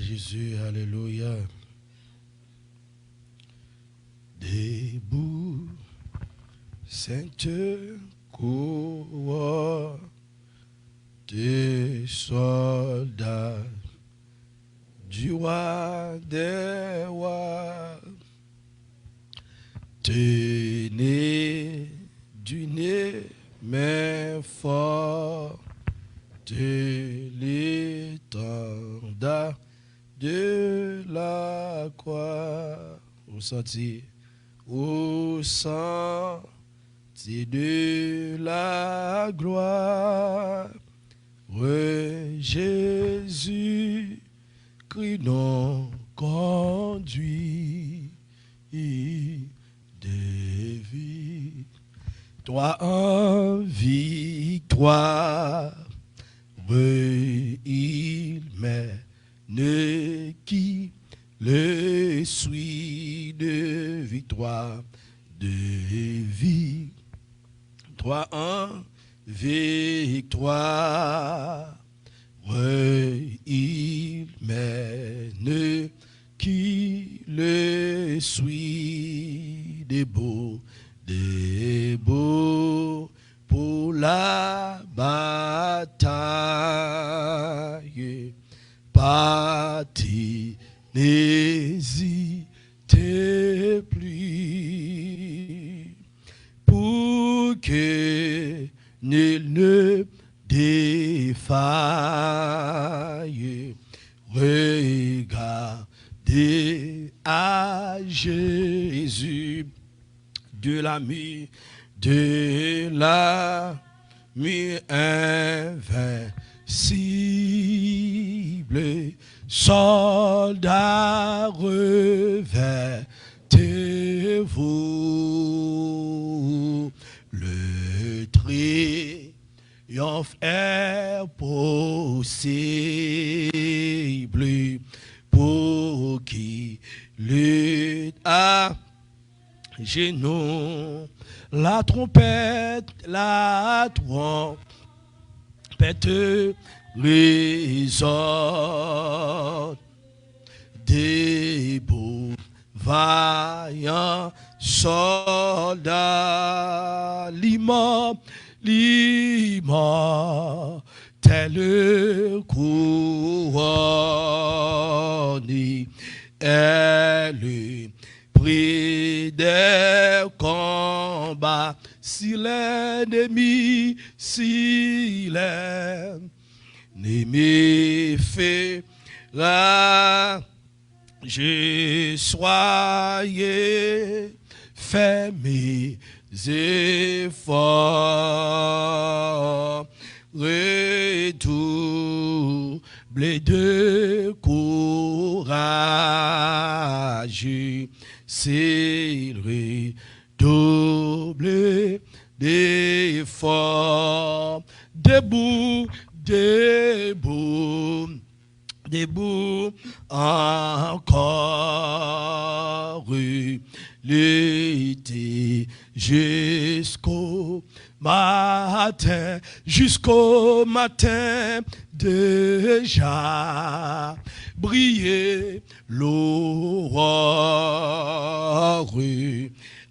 Jésus, alléluia. Debout, sainte cour des soldats du roi des rois, tenez du nez main fort de l'étendard de la croix. Au sentier de la gloire, Jésus Christ nous conduit de vie. Toi en victoire, il mène qui le suit de victoire, de vie. Toi en victoire, il mène qui le suit, debout pour la bataille. Parti, n'hésitez plus, pour que nul ne défaille. Regardez à Jésus de la mue invincible, soldats revêtez-vous, le triomphe est possible pour qui lutte à genoux. La trompette résonne, debout, vaillants soldats, telle couronne, elle prix des combats, si l'ennemi fait je soyez fait mes efforts, redoublez de courage, s'il redouble d'efforts, debout encore, lutter jusqu'au matin, déjà briller l'aurore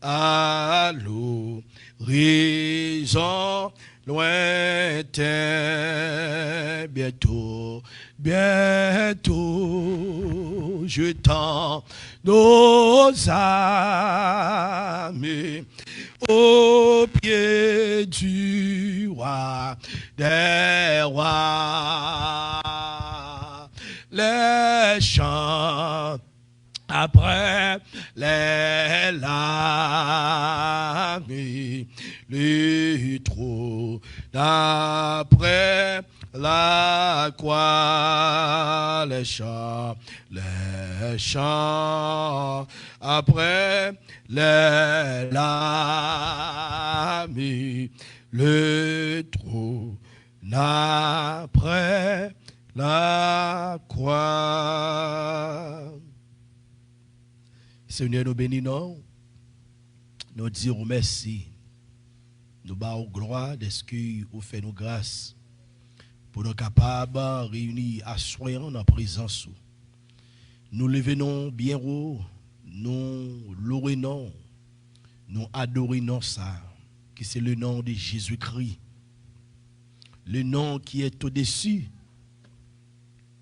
à l'horizon lointain, bientôt je tends nos âmes au pied du roi des rois. Les chants après les larmes, le trône après la croix, les chants après les larmes, le trône après la croix. Seigneur, nous bénissons, nous disons merci, nous battons gloire de ce que vous faites nous grâce pour nous capables de réunir à soyons dans la présence. nous levons bien haut, nous louons, nous adorons ça, qui c'est le nom de Jésus-Christ. Le nom qui est au-dessus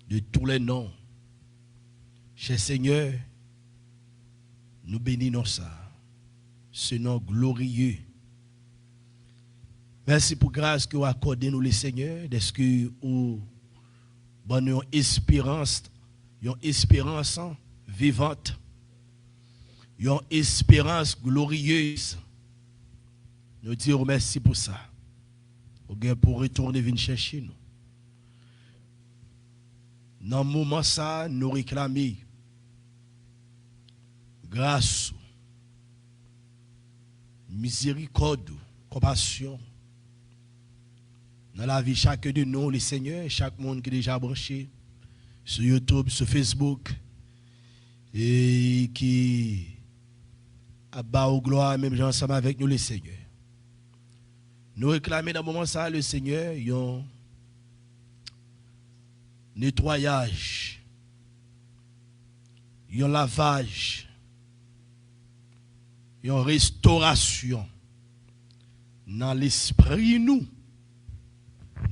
de tous les noms. Cher Seigneur, nous bénissons ça, ce nom glorieux. Merci pour grâce que vous accordez nous les Seigneur, de ce que vous donnez une espérance vivante, une espérance glorieuse. Nous disons merci pour ça. Pour retourner venir chercher nous. Dans le moment ça, nous réclamons grâce, miséricorde, compassion. Dans la vie, chacun de nous, les seigneurs, chaque monde qui est déjà branché sur YouTube, sur Facebook, et qui a bas au gloire, même ensemble avec nous, les seigneurs. Nous réclamons dans le moment ça, le Seigneur, un nettoyage, un lavage, une restauration dans l'esprit nous,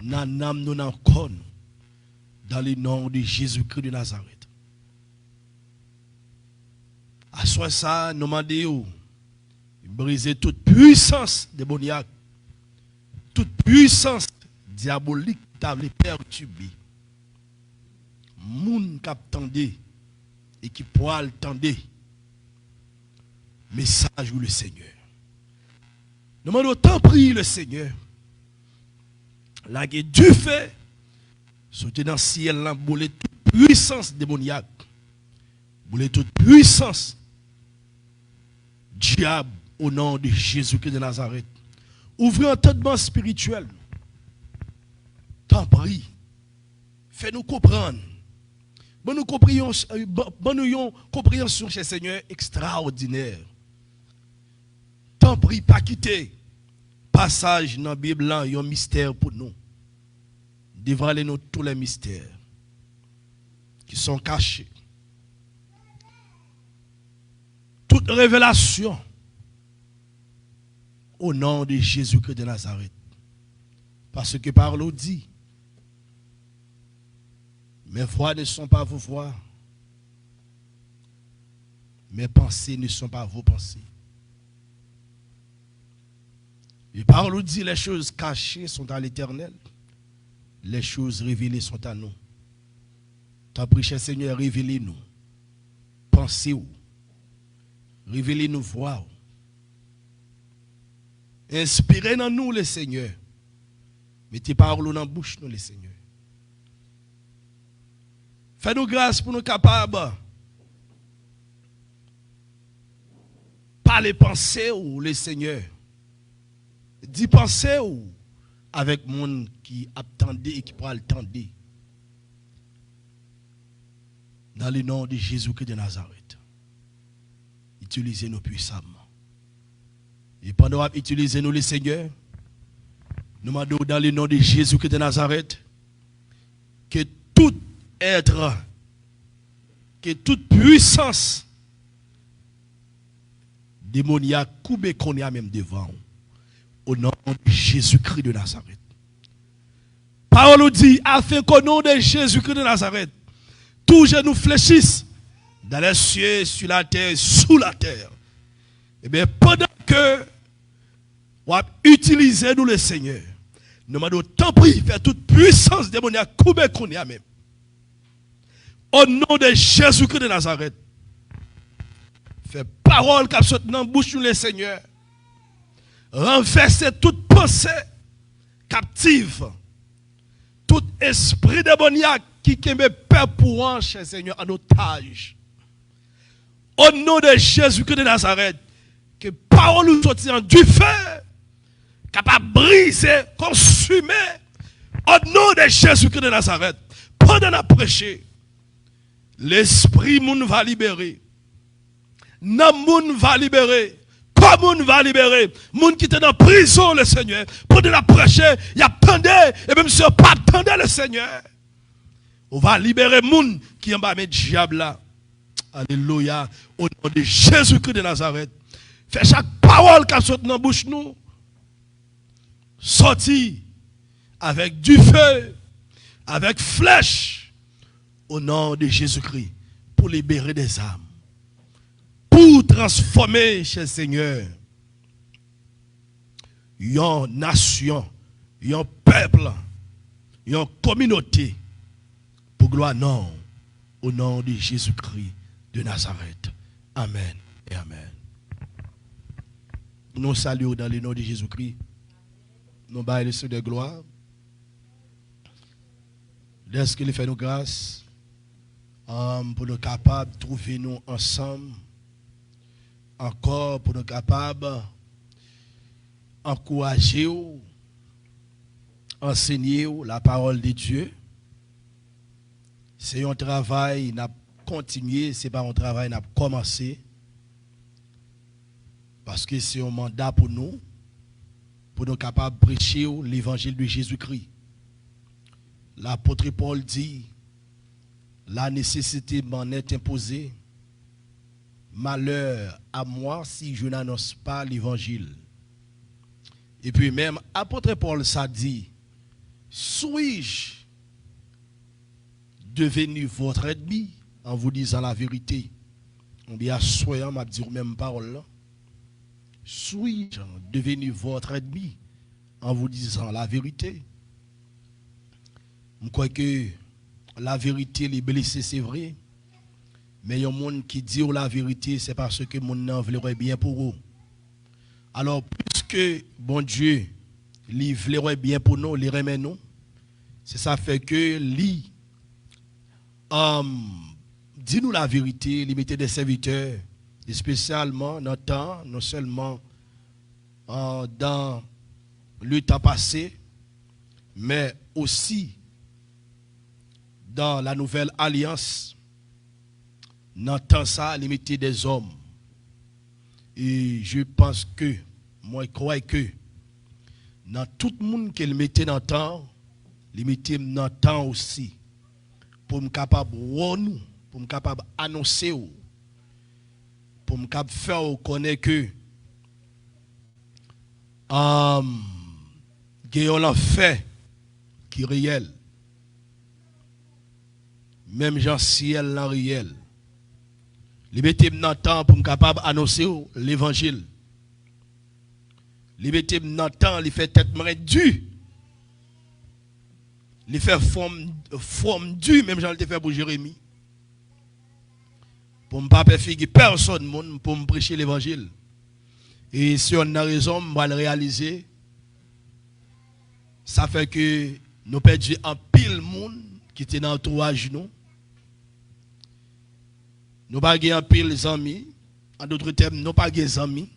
dans l'âme nous, dans le corps, dans le nom de Jésus-Christ de Nazareth. À soi ça, nous demandons de briser toute puissance démoniaque, toute puissance diabolique qui t'a perturbé. Moun qui attendait et qui pourra attendre. Message ou le Seigneur. Nous demandons tant prier le Seigneur. La guerre du fait, sauter dans le ciel, l'embouler toute puissance démoniaque, bouler toute puissance diable au nom de Jésus-Christ de Nazareth. Ouvrez un entendement spirituel. Tant prie. Fais-nous comprendre. Bonne compréhension chez le Seigneur extraordinaire. Tant prie, pas quitter. Passage dans la Bible, il y a un mystère pour nous. Dévoilez-nous tous les mystères qui sont cachés. Toute révélation au nom de Jésus-Christ de Nazareth. Parce que par l'eau dit, mes voix ne sont pas vos voix, mes pensées ne sont pas vos pensées. Et par l'eau dit, les choses cachées sont à l'Éternel, les choses révélées sont à nous. T'as pris, cher Seigneur, révélez-nous, pensez-vous, révélez-nous voix. Inspirez dans nous, le Seigneur. Mettez paroles dans la bouche, nous, le Seigneur. Fais-nous grâce pour nous capables. Pas les pensées ou le Seigneur. Dis penser ou avec monde qui attendait et qui pourra attendre. Dans le nom de Jésus-Christ de Nazareth. Utilisez-nous puissamment. Et pendant que utilisez nous le Seigneur, nous demandons dans le nom de Jésus-Christ de Nazareth que tout être, que toute puissance démoniaque coupée qu'on a même devant, au nom de Jésus-Christ de Nazareth. Parole dit, afin qu'au nom de Jésus-Christ de Nazareth, tous genoux fléchissent dans les cieux, sur la terre, sous la terre. Et bien, pendant que on va utiliser nous le Seigneur, nous demandons tant pis, faire toute puissance démoniaque, couper qu'on y a même. Au nom de Jésus-Christ de Nazareth, fait parole qui saute dans la bouche nous le Seigneur, renverser toute pensée captive, tout esprit démoniaque qui me perd pour un, cher Seigneur, en otage. Au nom de Jésus-Christ de Nazareth, que parole nous sortir du feu, capable de briser, consumer, au nom de Jésus-Christ de Nazareth, pendant la prêcher, l'esprit moun va libérer, nam moun va libérer, comme moun va libérer, moun qui était dans la prison, le Seigneur, pendant la prêcher, il attendait, et même si on pas attendait le Seigneur, on va libérer moun qui en bas met diable là, Alléluia. Au nom de Jésus-Christ de Nazareth. Fais chaque parole qui saute dans la bouche nous. Sorti avec du feu, avec flèche. Au nom de Jésus-Christ. Pour libérer des âmes. Pour transformer, cher Seigneur, une nation, un peuple, une communauté, pour gloire non, au nom de Jésus-Christ de Nazareth. Amen et Amen. Nous saluons dans le nom de Jésus-Christ. Nous baillons le Seigneur de gloire. Laisse qu'il fait nous grâce pour nous capables de trouver nous ensemble. Encore pour nous capables d'encourager, enseigner la parole de Dieu. C'est un travail qui a continué, ce n'est pas un travail qui a commencé. Parce que c'est un mandat pour nous capables de prêcher l'évangile de Jésus-Christ. L'apôtre Paul dit, la nécessité m'en est imposée. Malheur à moi si je n'annonce pas l'évangile. Et puis même, apôtre Paul ça dit, suis-je devenu votre ennemi en vous disant la vérité? On dit, soyons, m'a dit même parole là. Suis-je devenu votre ennemi en vous disant la vérité? Je crois que la vérité, les blessés, c'est vrai. Mais il y a des gens qui disent la vérité, c'est parce que mon nom voulait bien pour eux. Alors, puisque bon Dieu, il voulait bien pour nous, il remet nous, c'est ça fait que lui, dit-nous la vérité, il mettait des serviteurs, et spécialement dans le temps, non seulement dans le temps passé, mais aussi dans la nouvelle alliance. N'entend ça, limiter des hommes. Et je pense que, moi je crois que, dans tout le monde qu'il mettait dans le temps, limiter dans le temps aussi. Pour me capable de pour me capable annoncer, pour me capable faire connaître que, il y a un fait qui est réel. Même Jean ciel là réel. Il mettait dans le temps pour me capable d'annoncer l'évangile. Il mettait dans le temps, il fait tête dure. Il fait forme dure, même j'en ai fait pour Jérémie. Pour ne pas faire personne pour me prêcher l'évangile. Et si on a raison, on va le réaliser. Ça fait que nous perdons un pile monde qui était dans l'entourage nous. Nous n'avons pas un pile amis. En d'autres termes, nous n'avons pas des amis.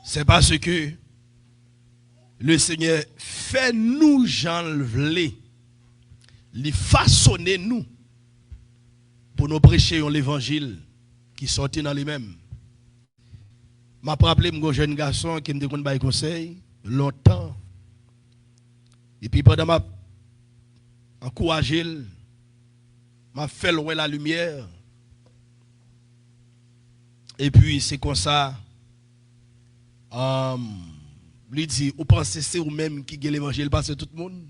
C'est parce que le Seigneur fait nous j'enlever, il façonner nous pour nous prêcher l'évangile qui sortit dans les mêmes. Je me rappelle un jeune garçon qui me dit qu'on conseil longtemps. Et puis pendant ma encouragé, m'a fait loin la lumière. Et puis c'est comme ça. Lui dit, vous pensez que c'est vous-même qui gagne l'évangile parce que tout le monde.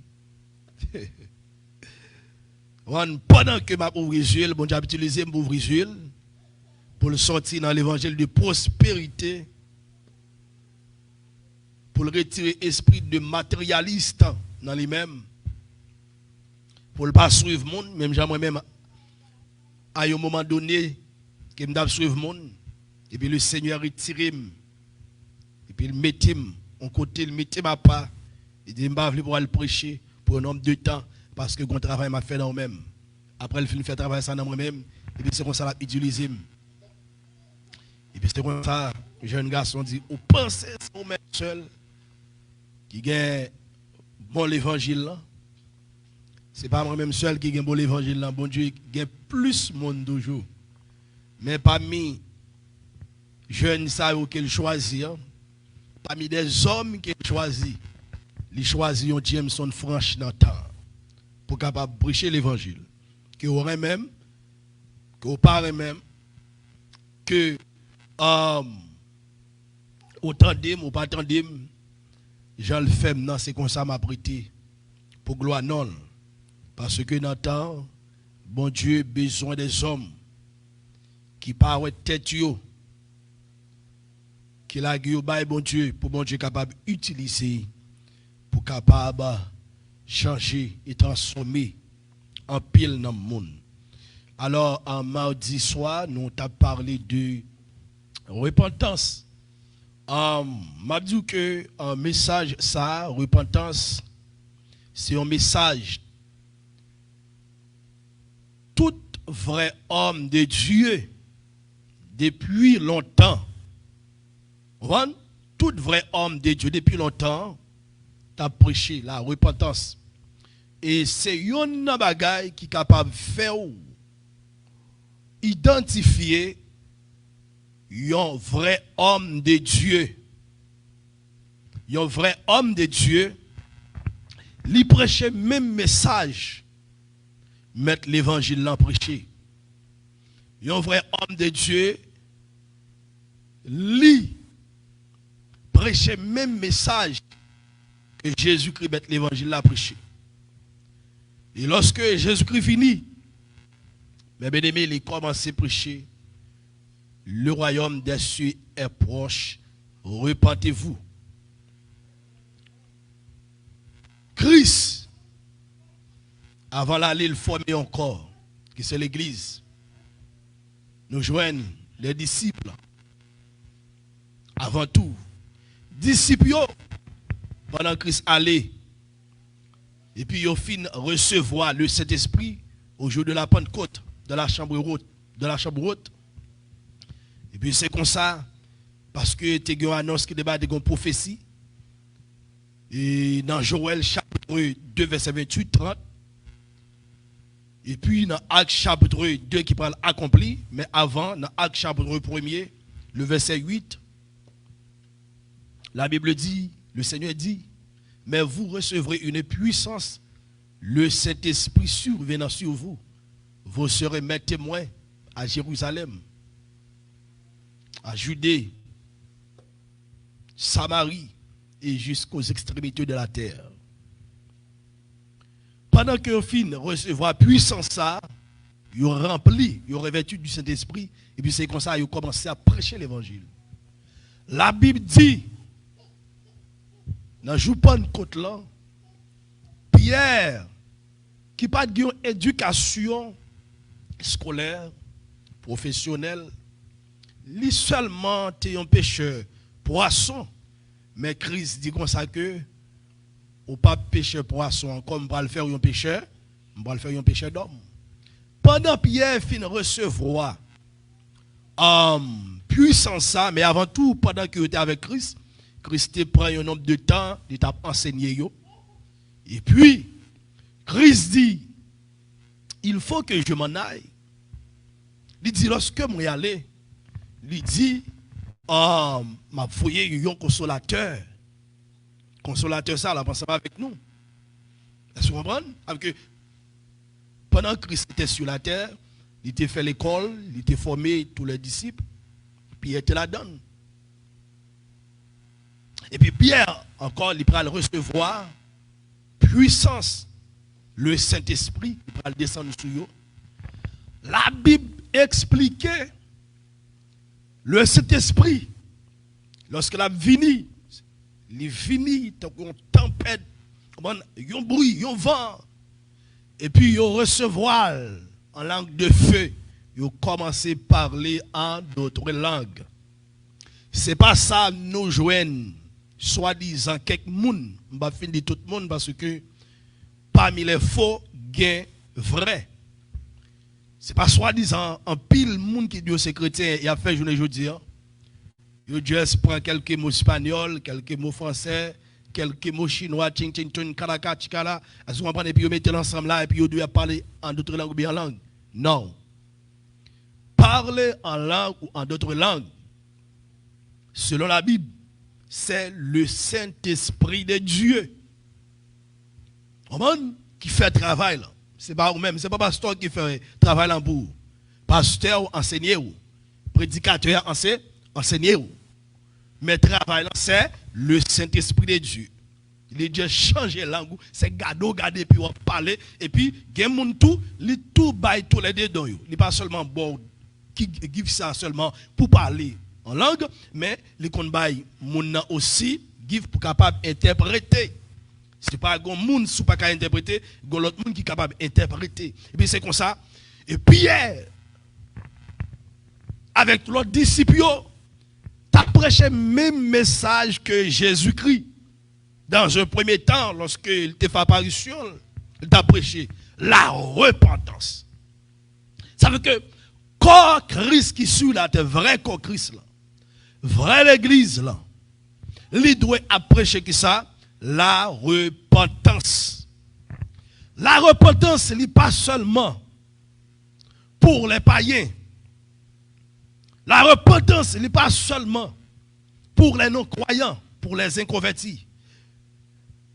Pendant que m'a ouvert les yeux, bon, j'ai utilisé mon ouvrir les yeux pour le sortir dans l'évangile de prospérité, pour le retirer l'esprit de matérialiste dans lui-même, pour ne pas suivre le monde, même moi-même, à un moment donné, que je suivre le monde, et puis le Seigneur retiré, et puis il mettait en côté, il mettait ma part, il dit, je ne vais pas le prêcher pour un nombre de temps, parce que mon travail m'a fait dans moi-même. Après, il fait travailler ça dans moi-même, et puis c'est comme ça qu'il utilise. Et puis c'est comme ça, le jeune garçon dit, vous pensez que c'est vous-même seul qui gagne bon l'évangile là? Ce n'est pas moi-même seul qui gagne bon l'évangile là. Bon Dieu gagne plus de monde toujours. Mais parmi jeunes qu'il choisit, parmi des hommes qu'il choisit, il choisit un Jameson franche dans le temps pour capable prêcher l'évangile. Qui aurait même Au paraît même que autant d'aime ou pas tant d'aime, Jean le fait maintenant, c'est comme ça m'a prêté pour gloire non. Parce que dans le temps, bon Dieu besoin des hommes qui parlent tête yo, qui la gueule bail bon Dieu pour bon Dieu capable d'utiliser pour capable changer et transformer en pile dans le monde. Alors, en mardi soir, nous avons parlé de repentance. M'a dit que un message, ça, repentance, c'est un message. Tout vrai homme de Dieu, depuis longtemps, tout vrai homme de Dieu, depuis longtemps, t'a prêché la repentance. Et c'est un bagage qui est capable de faire identifier un vrai homme de Dieu. Un vrai homme de Dieu, lui prêcher même message, mettre l'évangile l'en prêcher. Un vrai homme de Dieu, lui prêcher même message que Jésus-Christ met l'évangile l'en prêcher. Et lorsque Jésus-Christ finit, mais bien aimé, il commence à prêcher. Le royaume des cieux est proche. Repentez-vous. Christ, avant d'aller le former encore, qui c'est l'église, nous joignent les disciples. Avant tout, disciples, pendant Christ allait, et puis ils fin recevoir le Saint-Esprit au jour de la Pentecôte, de la chambre haute. Et puis c'est comme ça, parce que tu as une annonce qui débat de une prophétie. Et dans Joël chapitre 2, verset 28-30. Et puis dans Actes chapitre 2 qui parle accompli. Mais avant, dans Actes chapitre 1, le verset 8, la Bible dit, le Seigneur dit, mais vous recevrez une puissance, le Saint-Esprit survenant sur vous. Vous serez mes témoins à Jérusalem, à Judée, Samarie et jusqu'aux extrémités de la terre. Pendant que fin recevoir puissance ça, il rempli, il revêtu du Saint-Esprit et puis c'est comme ça il commencé à prêcher l'évangile. La Bible dit dans Joupan côte là, Pierre qui pas de éducation scolaire, professionnelle, lui seulement t'es un pêcheur poisson, mais Christ dit comme ça que ou pas pêcheur poisson comme on va le faire un pêcheur, on va le faire un pêcheur d'homme. Pendant Pierre fin recevoir puissance ça, mais avant tout pendant qu'il était avec Christ, Christ prend un nombre de temps, il t'a enseigné yo. Et puis Christ dit il faut que je m'en aille. Il dit lorsque moi y aller, il dit m'a fouillé un consolateur. Consolateur ça là pensez pas avec nous. Est-ce que vous comprenez? Avec pendant que Christ était sur la terre, il était fait l'école, il était formé tous les disciples, puis il était là-dedans. Et puis Pierre encore il va le recevoir puissance, le Saint-Esprit, il va le descendre sur eux. La Bible expliquait le Saint-Esprit lorsque la vini, il vini une tempête, un bruit, un vent, et puis il recevoir en langue de feu, il commence à parler en d'autres langues. C'est pas ça nous joignent soi-disant quelques monde, on va finir tout le monde parce que parmi les faux, gain vrai. C'est pas soi-disant un pile monde qui dit c'est chrétien et a fait journée aujourd'hui. Il juste prend quelques mots espagnols, quelques mots français, quelques mots chinois, ting ting ting karaka chikala, à ce moment et puis ils mettent ensemble là et puis ils doivent parler en d'autres langues ou bien en langue. Non. Parler en langue ou en d'autres langues, selon la Bible, c'est le Saint-Esprit de Dieu. Qui fait travail là. C'est pas vous-même, c'est pas pasteur qui fait travail là pour. pasteur enseigné ou, prédicateur enseigné ou. Mais travail c'est le Saint-Esprit de Dieu. Il a déjà changé langue, c'est garder puis on parler et puis gen moun tout, li tout bail tous les deux dans yo. Il pas seulement bon qui give ça seulement pour parler en langue, mais les kon bail moun aussi give pour capable interpréter. C'est pas gon moun sou pas capable interpréter, gon l'autre moun qui capable interpréter. Et puis c'est comme ça. Et Pierre avec l'autre disciple t'as prêché le même message que Jésus-Christ. Dans un premier temps, lorsqu'il t'a fait apparition, il t'a prêché la repentance. Ça veut que corps Christ qui suit là, c'est vrai corps Christ là, vrai l'église là, il doit prêcher qui ça? La repentance. La repentance, ce n'est pas seulement pour les païens. La repentance, ce n'est pas seulement pour les non-croyants, pour les inconvertis.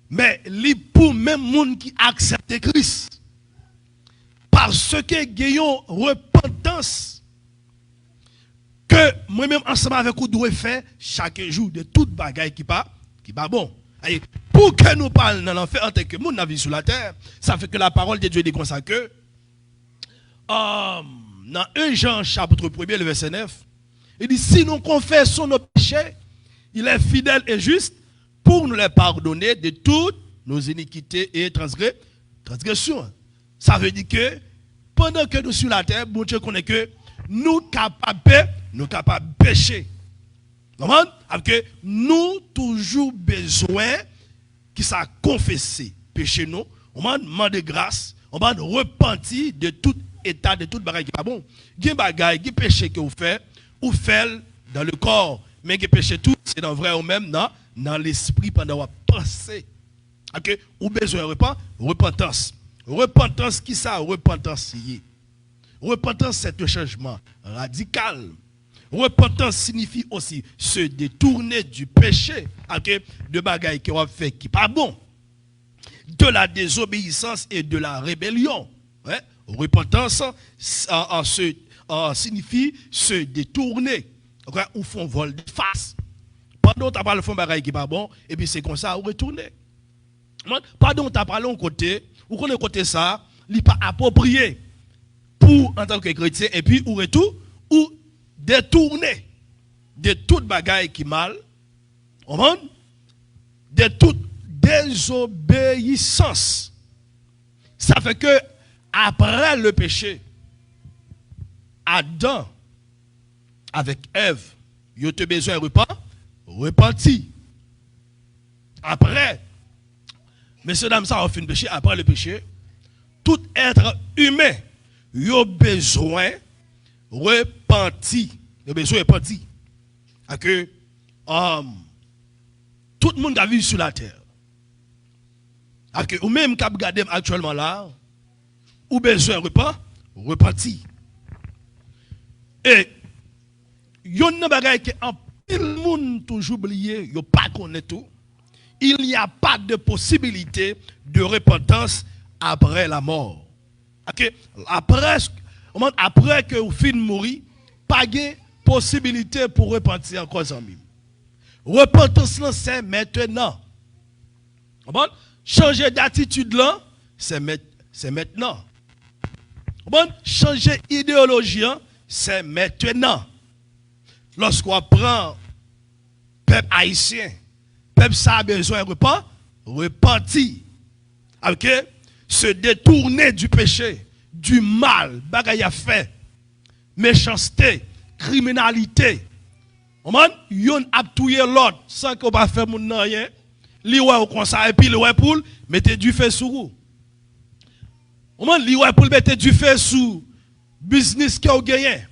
Mais pour même monde qui accepte Christ. Parce que gagnons repentance que moi-même ensemble avec vous devons faire chaque jour de toute bagaille qui pas bon. Et pour que nous parlions dans l'enfer en tant que monde dans vie sur la terre, ça fait que la parole de Dieu dit comme ça que dans 1 Jean chapitre 1er le verset 9, il dit si nous confessons nos péchés, il est fidèle et juste pour nous les pardonner de toutes nos iniquités et transgressions. Ça veut dire que pendant que nous sommes sur la terre, bon Dieu connaît que nous capables de pécher. Parce que nous toujours besoin qui ça confesser péché nous, on demande de grâce, on demande de repentir de tout état, de toute bagaille qui pas bon. Il y a des bagailles, il y a des péchés que vous faites dans le corps, mais il y a des péchés tout, c'est dans vrai ou même dans l'esprit pendant que vous pensez. Okay? Ou besoin de repentance. Repentance, qui ça? Repentance, repentance, c'est un changement radical. Repentance signifie aussi se détourner du péché, okay? De bagaille qui on fait qui pas bon, de la désobéissance et de la rébellion. Ouais? Repentance signifie se détourner, okay? Ou font vol de face. Pendant que tu as parlé de bagaille qui pas bon, et puis c'est comme ça, ou retourner. Pendant que tu as parlé de côté, ou qu'on est côté ça, il n'est pas approprié pour en tant que chrétien, et puis ou retour, ou détourner de toute bagaille qui mal, de toute désobéissance. Ça fait que après le péché, Adam avec Ève, il a besoin de repentir. Après, messieurs, dames, ça a fait un péché. Après le péché, tout être humain, il a besoin de repentir. Il a besoin de repentir. Que tout le monde a vécu sur la terre. Ou même qui a regardé actuellement là, ou besoin de repentir. Et il y a une bagaille qui en pile monde toujours oublié, il n'y a pas connaît tout. Il n'y a pas de possibilité de repentance après la mort. Okay? Après que vous finissez de mourir, pas de possibilité pour repentir encore en même. Repentance c'est maintenant. Bon? Changer d'attitude là, c'est maintenant. Bon? Changer d'idéologie, c'est maintenant. Lorsqu'on prend peuple haïtien, peuple ça a besoin de repentir. Ok? Se détourner du péché, du mal, bagaille à faire, méchanceté, criminalité. Yon a tué l'autre sans qu'on va faire mon rien. Li ouais au conseil et puis le ouais pour mettre du feu sur vous. Li ouais pour mettre du feu sur business qui a gagné.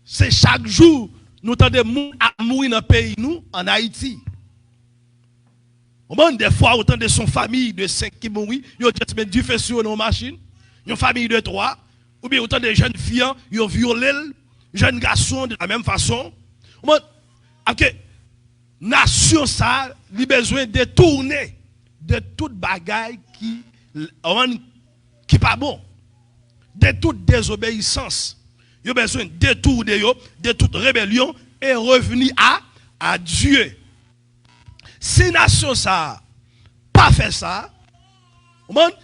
C'est chaque jour nous entendons à mourir dans le pays nous en Haïti. Des fois autant de son famille de 5 qui mourent, ils ont juste mis du feu sur nos machines. Une famille de 3 ou bien autant de jeunes filles, ils ont violé jeunes garçons de la même façon. Okay. Nation ça, il a besoin de tourner de toute bagaille qui pas bon. de toute désobéissance. Ils ont besoin de détourner de toute rébellion et revenir à Dieu. Si nation ça pas fait ça,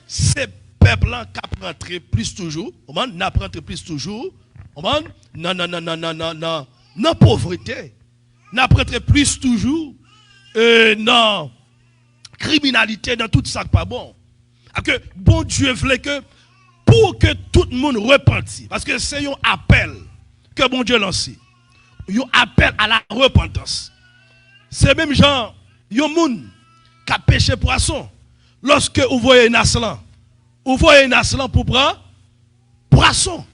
c'est peuple qui a rentré plus toujours, n'a rentré plus toujours, non pauvreté, n'a rentré plus toujours, non criminalité, dans tout ça qui pas bon. Que bon Dieu voulait que pour que tout le monde repentisse, parce que c'est un appel que bon Dieu lance, un appel à la repentance. C'est même genre, un monde qui a pêché poisson, lorsque vous voyez un aslan, vous voyez un aslan pour prendre poisson.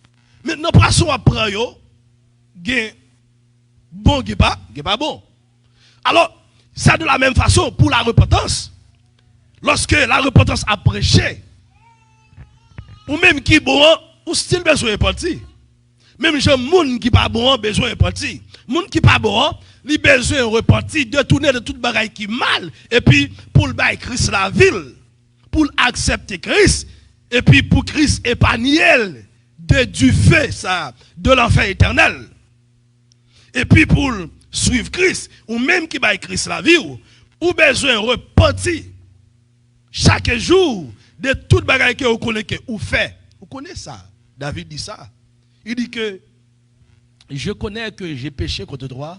Maintenant, poisson à prendre, bon, qui pas bon. Alors, c'est de la même façon pour la repentance. Lorsque la repentance a prêché, ou même qui bon, ou style besoin de repentir. Même gens moun qui pas bon, besoin de repentir. Moun qui pas bon, li besoin de repentir, de tourner de toute bagaille qui mal, et puis pour le bail Christ la ville, pour accepter Christ, et puis pour Christ épargner du feu ça, de l'enfer éternel. Et puis pour suivre Christ, ou même qui bail Christ la vie, ou besoin de repentir. Chaque jour, de toute bagaille que vous connaissez, ou fait. Vous connaissez ça. David dit ça. Il dit que je connais que j'ai péché contre toi.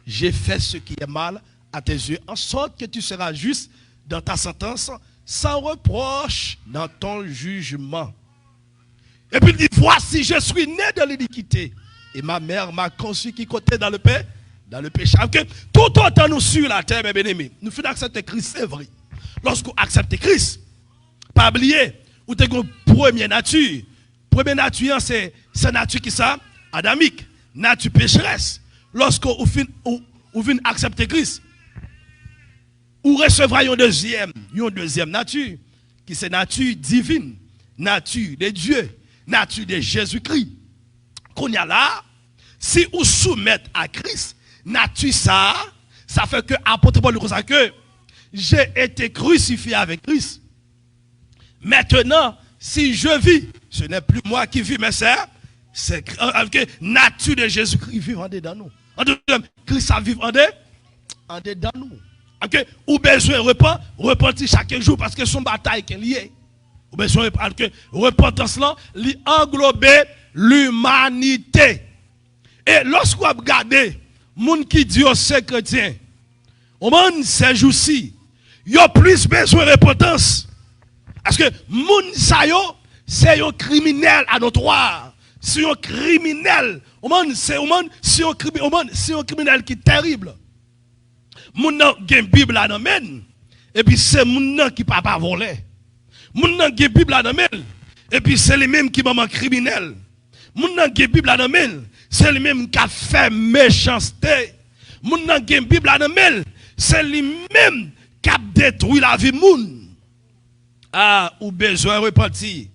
J'ai fait ce qui est mal à tes yeux, en sorte que tu seras juste dans ta sentence, sans reproche dans ton jugement. Et puis il dit, voici, je suis né de l'iniquité. Et ma mère m'a conçu qui côté dans le péché. Que tout autant nous sur la terre, mes bien-aimés, nous faisons accepter Christ, c'est vrai. Lorsque vous acceptez Christ, pas oublier, vous avez une première nature. Première nature, c'est nature qui ça? Adamique. Nature pécheresse. Lorsque vous venez accepter Christ, vous recevrez une deuxième nature, qui c'est nature divine, nature de Dieu, nature de Jésus-Christ. Qu'on y a là, si vous soumettez à Christ, nature ça fait que apôtre Paul dit que j'ai été crucifié avec Christ. Maintenant, si je vis, ce n'est plus moi qui vis, mais c'est la nature de Jésus-Christ vivant en dedans nous. En dedans, Christ a vivre en dedans nous. Ou besoin de repentir chaque jour parce que son bataille est liée. Ou besoin de repentance là, englober l'humanité. Et lorsque vous regardez, les gens qui disent c'est chrétien, au monde ces jours-ci, il y a plus besoin de repentance. Parce que moun sa yo, c'est un criminel à notre droit. C'est un criminel. C'est un criminel qui est terrible. Moun nan gen Bible à nan men. Et puis c'est moun nan qui pas volé. Moun nan gen Bible à nan men. Et puis c'est les mêmes qui maman criminel. Moun nan gen Bible à nan men. C'est les mêmes qui a fait méchanceté. Moun nan gen Bible à nan men. C'est les mêmes qui a détruit la vie moun. Ah, ou besoin de repentir.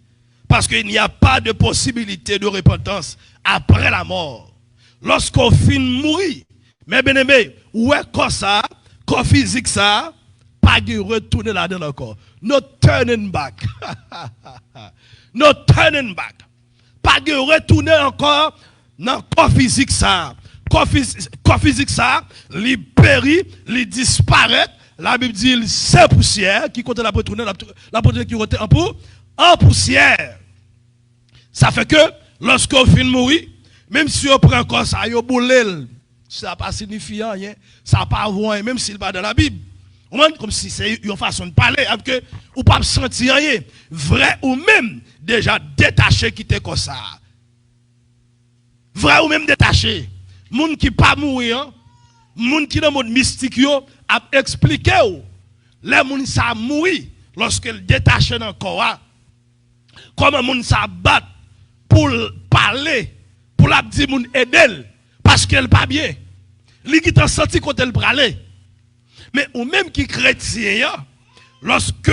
Parce qu'il n'y a pas de possibilité de repentance après la mort. Lorsqu'on finit de mourir, mais bien aimé, ouais, comme ça, comme physique ça, pas de retourner là-dedans encore. No turning back. No turning back. Pas de retourner encore dans le corps physique ça. Corps physique ça, il périt, il disparaît. La Bible dit c'est poussière qui compte la retourner, la poussière qui compte en poussière. Ça fait que lorsqu'on finit de mourir, même si on prend encore ça, on boule, ça n'a pas signifié rien, ça n'a pas voir, même s'il va dans la Bible. Comme si c'est une façon de parler, avec que ou pas sentir rien, vrai ou même déjà détaché qui était comme ça. Vrai ou même détaché. Moun qui pas mourir, moun qui dans le monde mystique yo a expliqué les moun ça mourir lorsqu'il détache dans le corps. Comment moun ça bat pour parler, pour la dire moun aider parce qu'elle pas bien. Li qui t'a senti quand elle parler. Mais ou même qui chrétien lorsque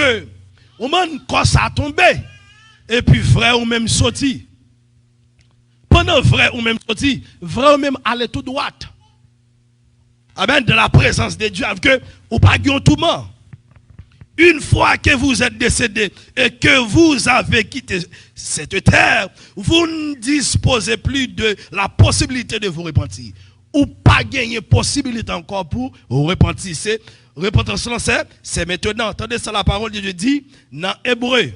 ou même quand ça tombé et puis vrai ou même sorti. Pendant vrai ou même sorti, vrai ou même aller tout droit. Amen, de la présence de Dieu, avec que ou pas un tourment. Une fois que vous êtes décédé et que vous avez quitté cette terre, vous ne disposez plus de la possibilité de vous repentir. Ou pas gagner possibilité encore pour vous repentir. Repentance, c'est maintenant. Attendez ça, la parole de Dieu dit dans Hébreu.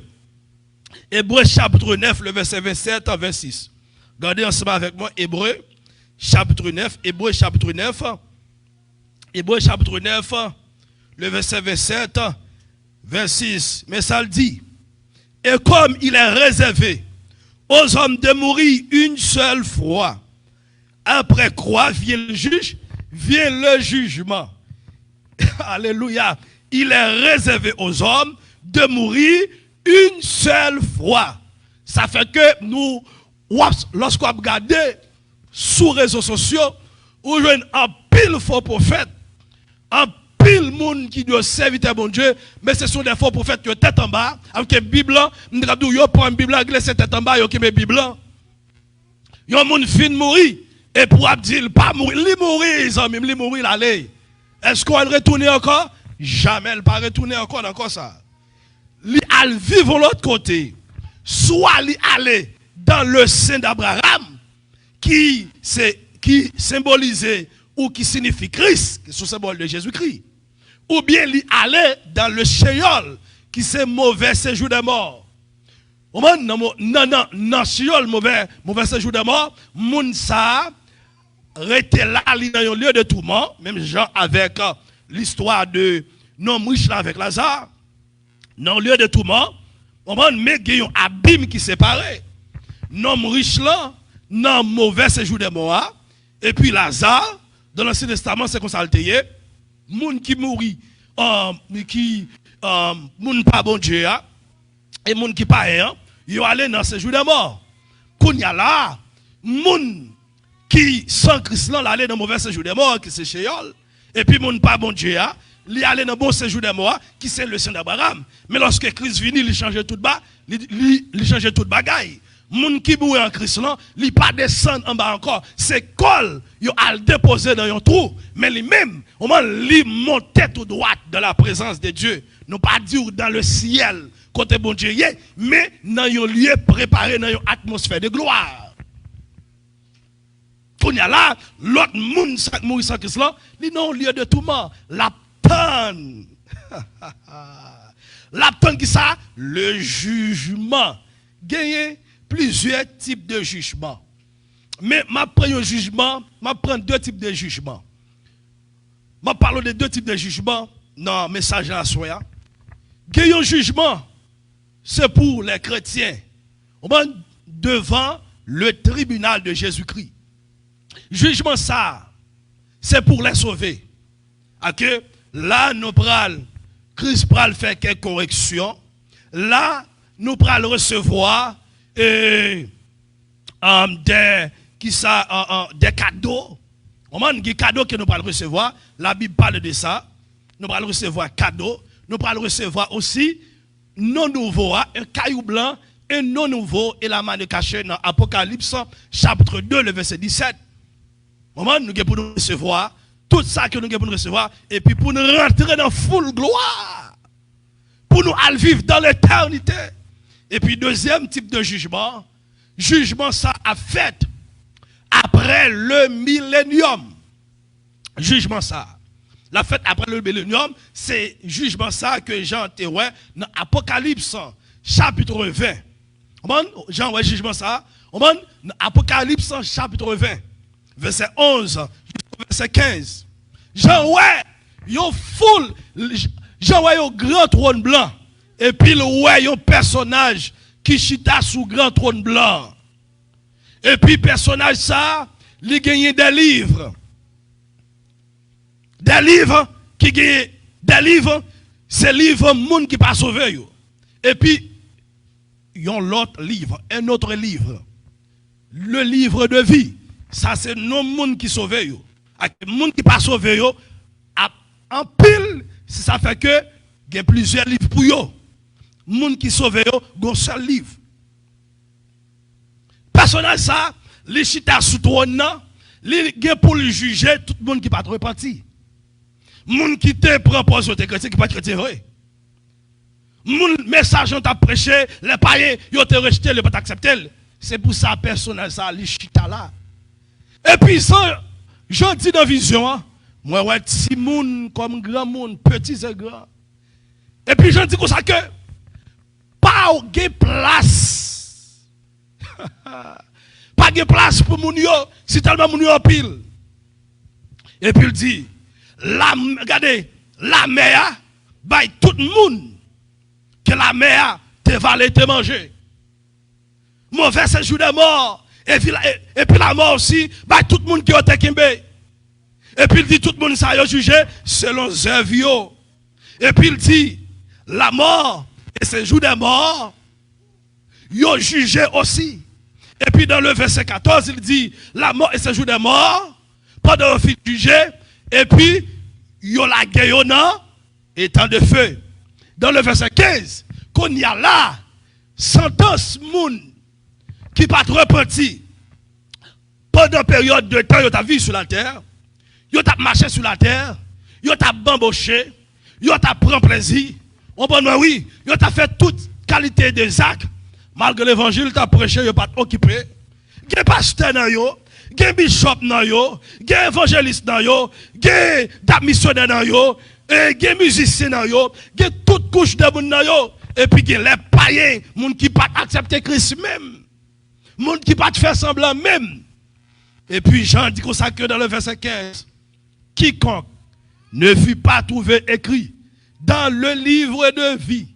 Hébreu chapitre 9, le verset 27 à 26. Regardez ensemble avec moi, Hébreu chapitre 9, Hébreu chapitre 9, Hébreu chapitre 9, le verset 27, 26. Mais ça le dit. Et comme il est réservé aux hommes de mourir une seule fois, après quoi vient le juge, vient le jugement. Alléluia. Il est réservé aux hommes de mourir une seule fois. Ça fait que nous, lorsqu'on regarde sur les réseaux sociaux, où il y a un pile faux prophètes, un pile monde qui doit servir bon Dieu, mais ce sont des faux prophètes qui ont tête en bas, avec une Bible, ils prennent une Bible, ils ont tête en bas, ils ont une Bible. Ils ont un fin mourir, et pour dire, pas mourir, ils mourir, ils mourir, allez. Est-ce qu'on va retourner encore? Jamais, elle ne va pas retourner encore ça. Ils vivent de l'autre côté. Soit ils aller dans le sein d'Abraham, qui symbolisait ou qui signifie Christ, qui est le symbole de Jésus-Christ. Ou bien ils aller dans le Sheol, qui c'est mauvais séjour de mort. Non, Sheol, mauvais séjour de mort, moun sa rete là dans un lieu de tourment, même genre avec l'histoire de l'homme riche là avec Lazare, dans un lieu de tourment, mais il y a un abîme qui séparait. L'homme riche là, dans mauvais séjour de mort, et puis Lazare, dans l'Ancien Testament, c'est comme ça le teye, moun qui mourit, moun pas bon Dieu, et moun qui pas rien, ils allé dans ce jour de mort. Quand il y a là, moun qui sans Christ là, allé dans mauvais séjour de mort, qui c'est Sheol, et puis moun pas bon Dieu, il allé dans bon séjour de mort, qui c'est le sein d'Abraham. Mais lorsque Christ vient, il change tout bas, il change tout bagaille. Moun qui bouille en Christ là, il pas descendre en bas encore, c'est col, il a déposé dans un trou, mais lui-même, au moins il monte tout droit dans la présence de Dieu. Non pas dire dans le ciel côté bon Dieu, mais dans un lieu préparé, dans une atmosphère de gloire. Quand il y a là, l'autre monde qui mourit sans Christ là, il est dans un lieu de tourment. La peine. La peine qui ça? Le jugement. Gagner plusieurs types de jugements. Mais je prends un jugement, je prends deux types de jugements. Je parle de deux types de jugements dans le message à la soya. Gagner un jugement, c'est pour les chrétiens. Devant le tribunal de Jésus-Christ. Jugement ça, c'est pour les sauver. Que là, nous prenons, Christ pral faire quelques corrections. Là, nous prenons recevoir des cadeaux. Des cadeaux que nous prenons recevoir. La Bible parle de ça. Nous prenons recevoir cadeaux. Nous prenons recevoir aussi non nouveau, un caillou blanc, un non nouveau et la main de cachet dans Apocalypse chapitre 2, le verset 17. Moment, nous avons pour nous recevoir tout ça que nous avons pour nous recevoir et puis pour nous rentrer dans full gloire. Pour nous aller vivre dans l'éternité. Et puis deuxième type de jugement, jugement ça a fait après le millénium. Jugement ça. La fête après le millénium, c'est jugement ça que Jean témoin dans Apocalypse chapitre 20. Jean ouais jugement ça. Dans Apocalypse chapitre 20. Verset 11 jusqu'au verset 15. Jean ouais, yon foule, Jean ouais yon grand trône blanc. Et puis le ouais yon personnage qui chita sous grand trône blanc. Et puis personnage ça, il gagne des livres. Des livres qui gagnent des livres, c'est livres monde qui pas sauvé yo. Et puis yon l'autre livre, un autre livre. Le livre de vie. Ça c'est non monde qui sauve yo. Le monde qui pas sauvé yo en pile, ça fait que il y a plusieurs livres pour yo. Monde qui sauve yo, un seul livre. Personnage ça, les chita sous trône nan, li gen pour le juger tout le monde qui pas repenti. Monde qui te prend position de chrétien qui pas chrétien vrai. Mon message on t'a prêché, les païens, ils ont te rejeté, ils n'ont pas accepté. C'est pour ça personnel ça, les chita là. Et puis ça, j'en dis dans vision, hein, moi ouais, petit monde comme grand monde, petit et grand. Et puis j'en dis comme ça que pas de place. Pas de place pour moun yo, si tellement moun yo en pile. Et puis il dit, regardez, la mer, by tout le monde, que la mer te valé te manger. Mauvais séjour de mort. Et puis la mort aussi, by tout le monde qui a été kimbe. Et puis il dit, tout le monde ça a jugé selon œuvres. Et puis il dit, la mort et séjour de mort, ils ont jugé aussi. Et puis dans le verset 14, il dit, la mort et séjour de mort, pendant qu'ils jugé, et puis, ils ont la guerre et temps de feu. Dans le verset 15, qu'on y a là, sentence moun qui pas repenti pendant une période de temps, ils ont vécu sur la terre, ils ont marché sur la terre, ils ont bamboché, ils ont pris plaisir. On peut dire oui, ils ont fait toute qualité des actes, malgré l'évangile, ils ont prêché, ils n'ont pas occupé. Il y a pasteur dans yo, il y a bishop dans yo, il y a évangéliste dans yo, il y a missionnaire dans yo, il y a musicien dans yo, il y a toute couche de monde dans yo. Et puis il y a les païens, les gens qui ne pas accepter Christ même, les gens qui ne pas faire semblant même. Et puis Jean dit comme ça que dans le verset 15, quiconque ne fut pas trouvé écrit dans le livre de vie,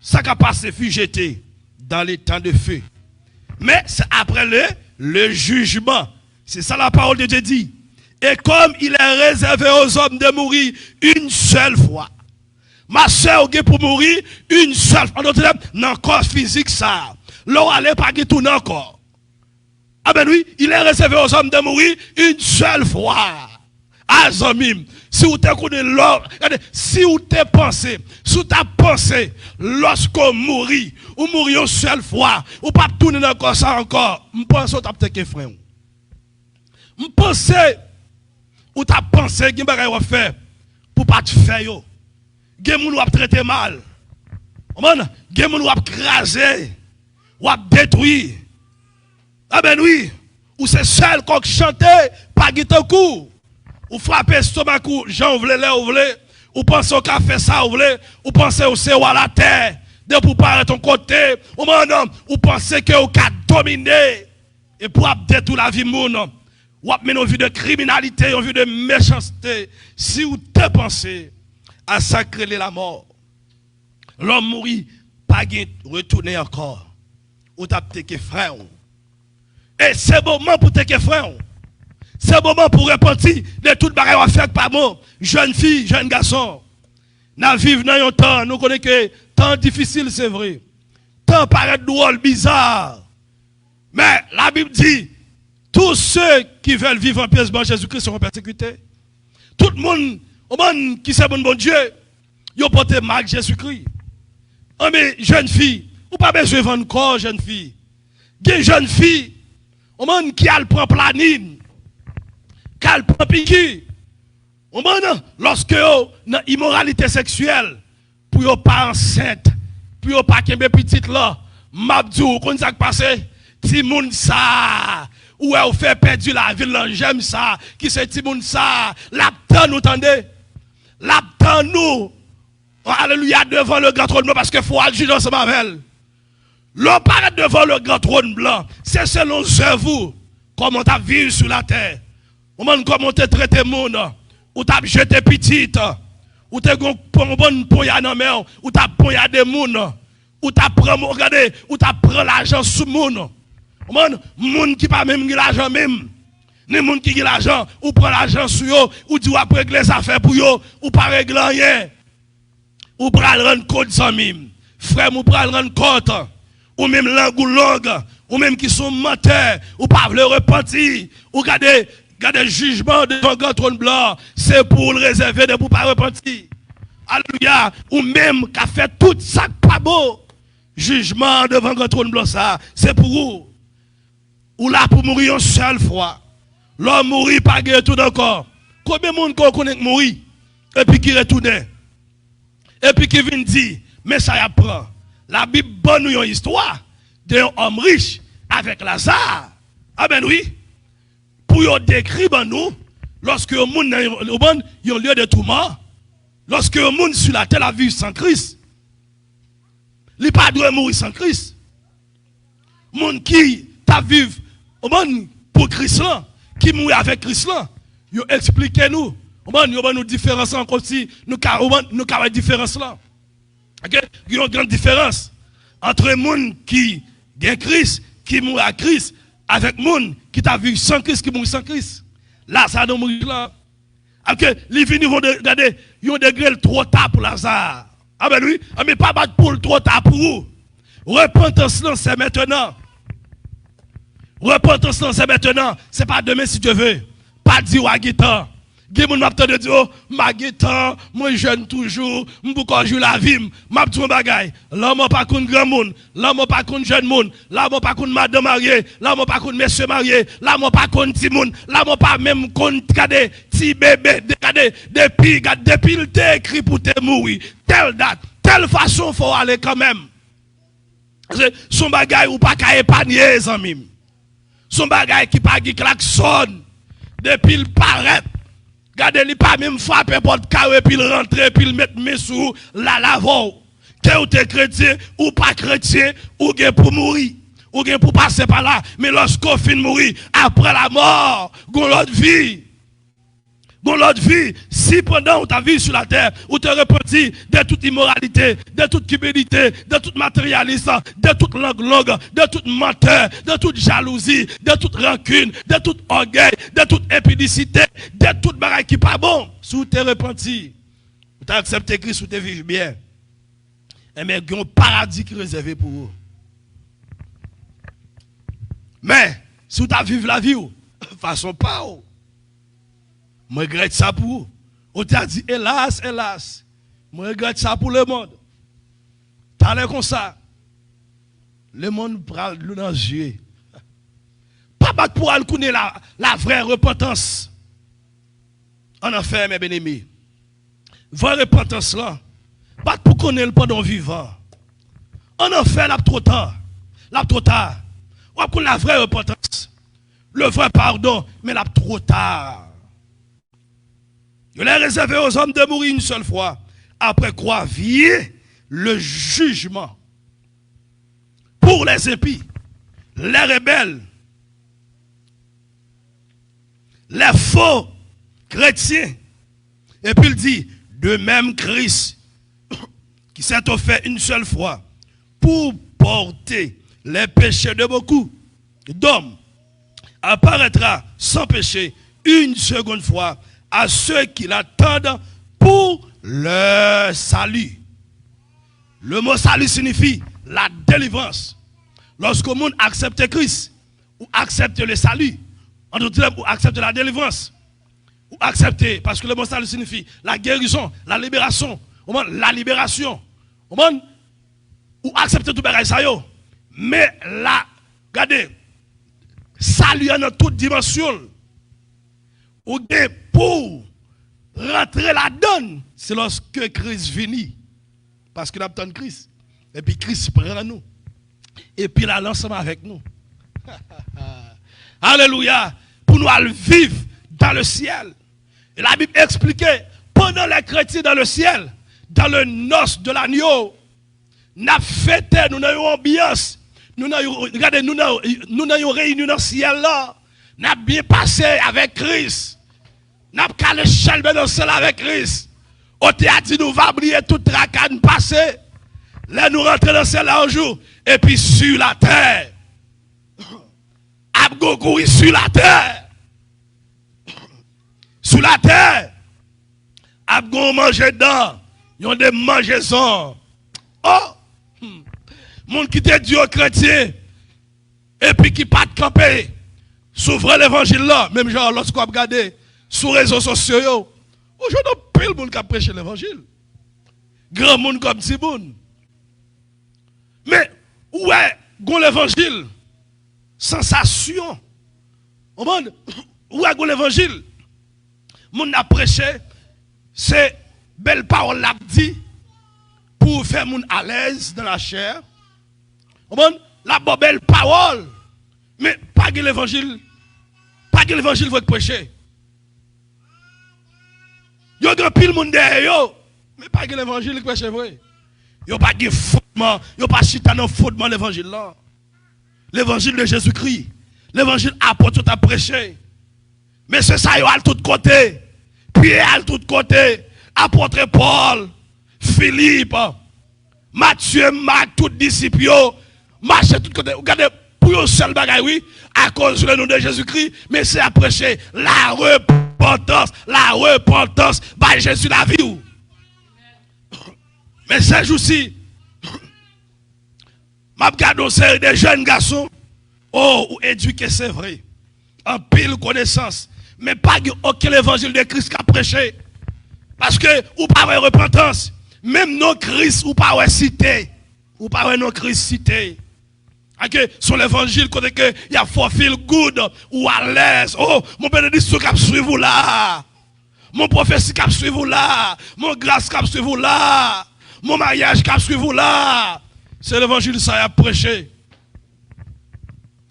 ça qui passé fut jeté dans les temps de feu. Mais c'est après le jugement. C'est ça la parole de Dieu dit. Et comme il est réservé aux hommes de mourir une seule fois. Ma soeur pour mourir une seule fois. Dans le corps physique ça. L'on allait pas tout encore. Ah ben oui, il est réservé aux hommes de mourir une seule fois. Azamim, si vous t'es connu si vous t'es pensé, si vous t'as pensé, lorsqu'on mourit, ou mourit une seule fois, ou pas tourner dans le corps ça encore, je pense que vous t'as frère. Je pense ou t'as pensé que vous avez fait pour pas te faire. Vous avez traité mal. Vous avez crasé, ou détruit. Ah ben oui, ou c'est seul qu'on chante, pas guitare coup. Ou frappez stomac, Jean voulait là, ou voulez, ou pensez au café ça, ou voulez, ou pensez au CO à la terre, de pour parler ton côté, ou pensez que vous avez dominé, et pour détruire la vie moun, ou avez une vie de criminalité, une vie de méchanceté, si vous te pensez à sacrer la mort, l'homme mourit, pas retourner encore, ou t'as que frère. Et c'est le moment pour te frère. C'est le moment pour repentir de toute barrière faite par moi. Jeune fille, jeune garçon. Nous vivons dans un temps, nous connaissons que temps difficile, c'est vrai. Temps paraît drôle, bizarre. Mais la Bible dit, tous ceux qui veulent vivre en pièce de Jésus-Christ seront persécutés. Tout le monde qui sait bon Dieu, ils ont porté marque Jésus-Christ. Oh mais jeune fille, ou pas besoin de vendre corps, jeune fille. Des jeunes filles, au monde qui a le prend planine. Qu'elle prend piqûre. Lorsque dans immoralité sexuelle, pour yon pas enceinte, pour yon pas kembe petite là, mabdou, qu'on ça passé, ti moun ça, ou elle fait perdre la ville, j'aime ça, qui c'est ti moun ça, l'aptan nous tendez, l'aptan nous, alléluia, devant le grand trône blanc, parce qu'il faut aller juger ensemble avec elle. L'on paraît devant le grand trône blanc, c'est selon vous, comment tu vécu sur la terre. Comment tu traité le monde, ou tu as jeté petite, ou tu as bon poignard dans la main, ou tu as poignardé le monde, ou tu as pris l'argent sous le monde. Monde qui pas même l'argent même. Les gens qui ont l'argent, ou prend l'argent sur eux, ou dit après régler les affaires pour eux, ou pas régler rien. Ou pral rendre compte sans mime. Frère, ou pral rendre compte. Ou même langue ou langue, ou même qui sont menteurs, ou pas le repentir, ou regardez le jugement devant le grand trône blanc, c'est pour le réserver, de pour pas repentir. Alléluia. Ou même qui a fait tout ça pas beau. Jugement devant le grand trône blanc, ça, c'est pour vous. Ou là pour mourir une seule fois. L'homme mourit pas retourne encore. Combien de monde qu'on connaît mourir et puis qui retourne? Et puis qui vient dire, Mais ça y apprend. La Bible bonne nous une histoire d'un homme riche avec Lazare. Ah ben oui. Pour y décrire nous, lorsque le monde est un lieu de tourment, lorsque le monde sur la terre a vécu sans Christ, il n'est pas doit mourir sans Christ. Le monde qui t'a vécu pour Christ là, qui mourit avec Christ là, il explique nous. Il y a une différence comme si nous avons une différence là. Okay? Il y a une grande différence entre les gens qui ont Christ, qui mourent à Christ, avec les gens qui t'a vu sans Christ, qui mourent sans Christ. Là, ça doit mourir là. Après, les vignes vont regarder, ils ont degré trop tard pour Lazare. Ah ben oui, mais pas battre pour le trop tard pour vous. Repentance, c'est maintenant. Repentance, c'est maintenant. C'est pas demain si tu veux. Pas dire à guitare. Gen moun m'attend de dire oh ma guitan moi jeune toujours m'bouka jou la vie m'a dit un bagay là moi pas konn grand monde là moi pas konn jeune monde là moi pas konn madame mariée là moi pas konn monsieur marié là moi pas konn ti monde là moi pas même konn kade ti bébé kade depuis le t'es écrit pour te mourir telle date telle façon faut aller quand même son bagay ou pas ka épargner zanmim son bagay qui pas gi klaxon depuis le paraît. Regardez, il pas même frapper porte carré puis il rentrer puis il mettre mes sous la lavant. Que ou t'es chrétien ou pas chrétien ou bien pour mourir ou bien pour passer par là mais lorsqu'on finit de mourir après la mort, gon l'autre vie. Gon l'autre vie, si pendant ta vie sur la terre, ou te repenti de toute immoralité, de toute cupidité, de toute matérialisme, de toute langue, de toute menteur, de toute jalousie, de toute rancune, de toute orgueil, de toute impudicité, de toute bagaille qui pas bon, si vous te repenti, vous t'avez accepté Christ, vous te vivez bien, et bien, il y a un paradis qui est réservé pour vous. Mais, si vous t'avez vécu la vie, façon pas, je regrette ça pour vous. On t'a dit, hélas, hélas. Je regrette ça pour le monde. T'as l'air comme ça. Le monde prend l'eau dans les yeux. Pas battre pour aller connaître la vraie repentance. En enfer, mes bien-aimés. Vraie repentance là. Pas pour connaître pendant vivant. En enfer, là, trop tard. Là, trop tard. On connaît la vraie repentance. Le vrai pardon, mais là, trop tard. Il est réservé aux hommes de mourir une seule fois. Après quoi vient le jugement. Pour les impies, les rebelles, les faux chrétiens. Et puis il dit, de même Christ, qui s'est offert une seule fois, pour porter les péchés de beaucoup d'hommes, apparaîtra sans péché une seconde fois à ceux qui l'attendent pour le salut. Le mot salut signifie la délivrance. Lorsque le monde accepte Christ, ou accepte le salut, en d'autres termes, ou accepte la délivrance, ou accepte, parce que le mot salut signifie la guérison, la libération, ou accepte tout bagage ça yo. Mais là, regardez, salut dans toute dimension. Ou pour rentrer la donne, c'est lorsque Christ vient. Parce que nous attendons Christ. Et puis Christ prend nous. Et puis il a l'ensemble avec nous. Alléluia. Pour nous aller vivre dans le ciel. Et la Bible expliquait, pendant les chrétiens dans le ciel, dans le noce de l'agneau, nous avons fêté, nous avons ambiance. Regardez, nous avons réuni dans le ciel là. Nous avons bien passé avec Christ. Nous avons calé chalbe dans le ciel avec Christ. On t'a dit nous va oublier tout tracas nous passer. Là nous rentrons dans le ciel là un jour. Et puis sur la terre. Abgo courir sur la terre. Sur la terre. Abgo manger dedans. Ils ont des mangeaisons. Oh! Monde qui te dit aux chrétiens. Et puis qui pas de camper. S'ouvre l'évangile là. Même genre lorsqu'on regarde sur les réseaux sociaux. Aujourd'hui, pile le monde qui a prêché l'évangile. Grand monde comme petit monde. Mais, ouais, gon l'évangile. Sensation. Ouais, gon l'évangile. Monde a prêché. C'est belle parole l'a dit. Pour pour faire moun à l'aise dans la chair. Bon, la belle parole. Mais pas que l'évangile. Pas que l'évangile faut prêcher. Yo grand pile monde derrière yo. Mais pas que l'évangile prêche vrai. Yo pas de fondement, yo pas chita dans fondement l'évangile là. L'évangile de Jésus-Christ. L'évangile apôtre à prêcher. Mais c'est ça yo à tout côté. Pierre à tout côté. Apôtre Paul, Philippe, Matthieu, Marc, tous disciples yo marcher tout côté. Regardez pour un seul bagay oui à cause du nom de Jésus-Christ, mais c'est à prêcher la repentance par Jésus la vie. Mais ces jours-ci, m'a regardé c'est des jeunes garçons, ou éduqués, c'est vrai, en pile connaissance, mais pas aucun évangile de Christ qu'a prêché. Parce que, ou pas de repentance, même non Christ, ou pas de cité, ou pas de non Christ cité. Sur l'évangile, quand il y a for feel good ou à l'aise. Oh, mon bénédiction qui suit vous là. Mon prophétie qui suit vous là. Mon grâce qui suit vous là. Mon mariage qui suit vous là. C'est l'évangile ça a prêché.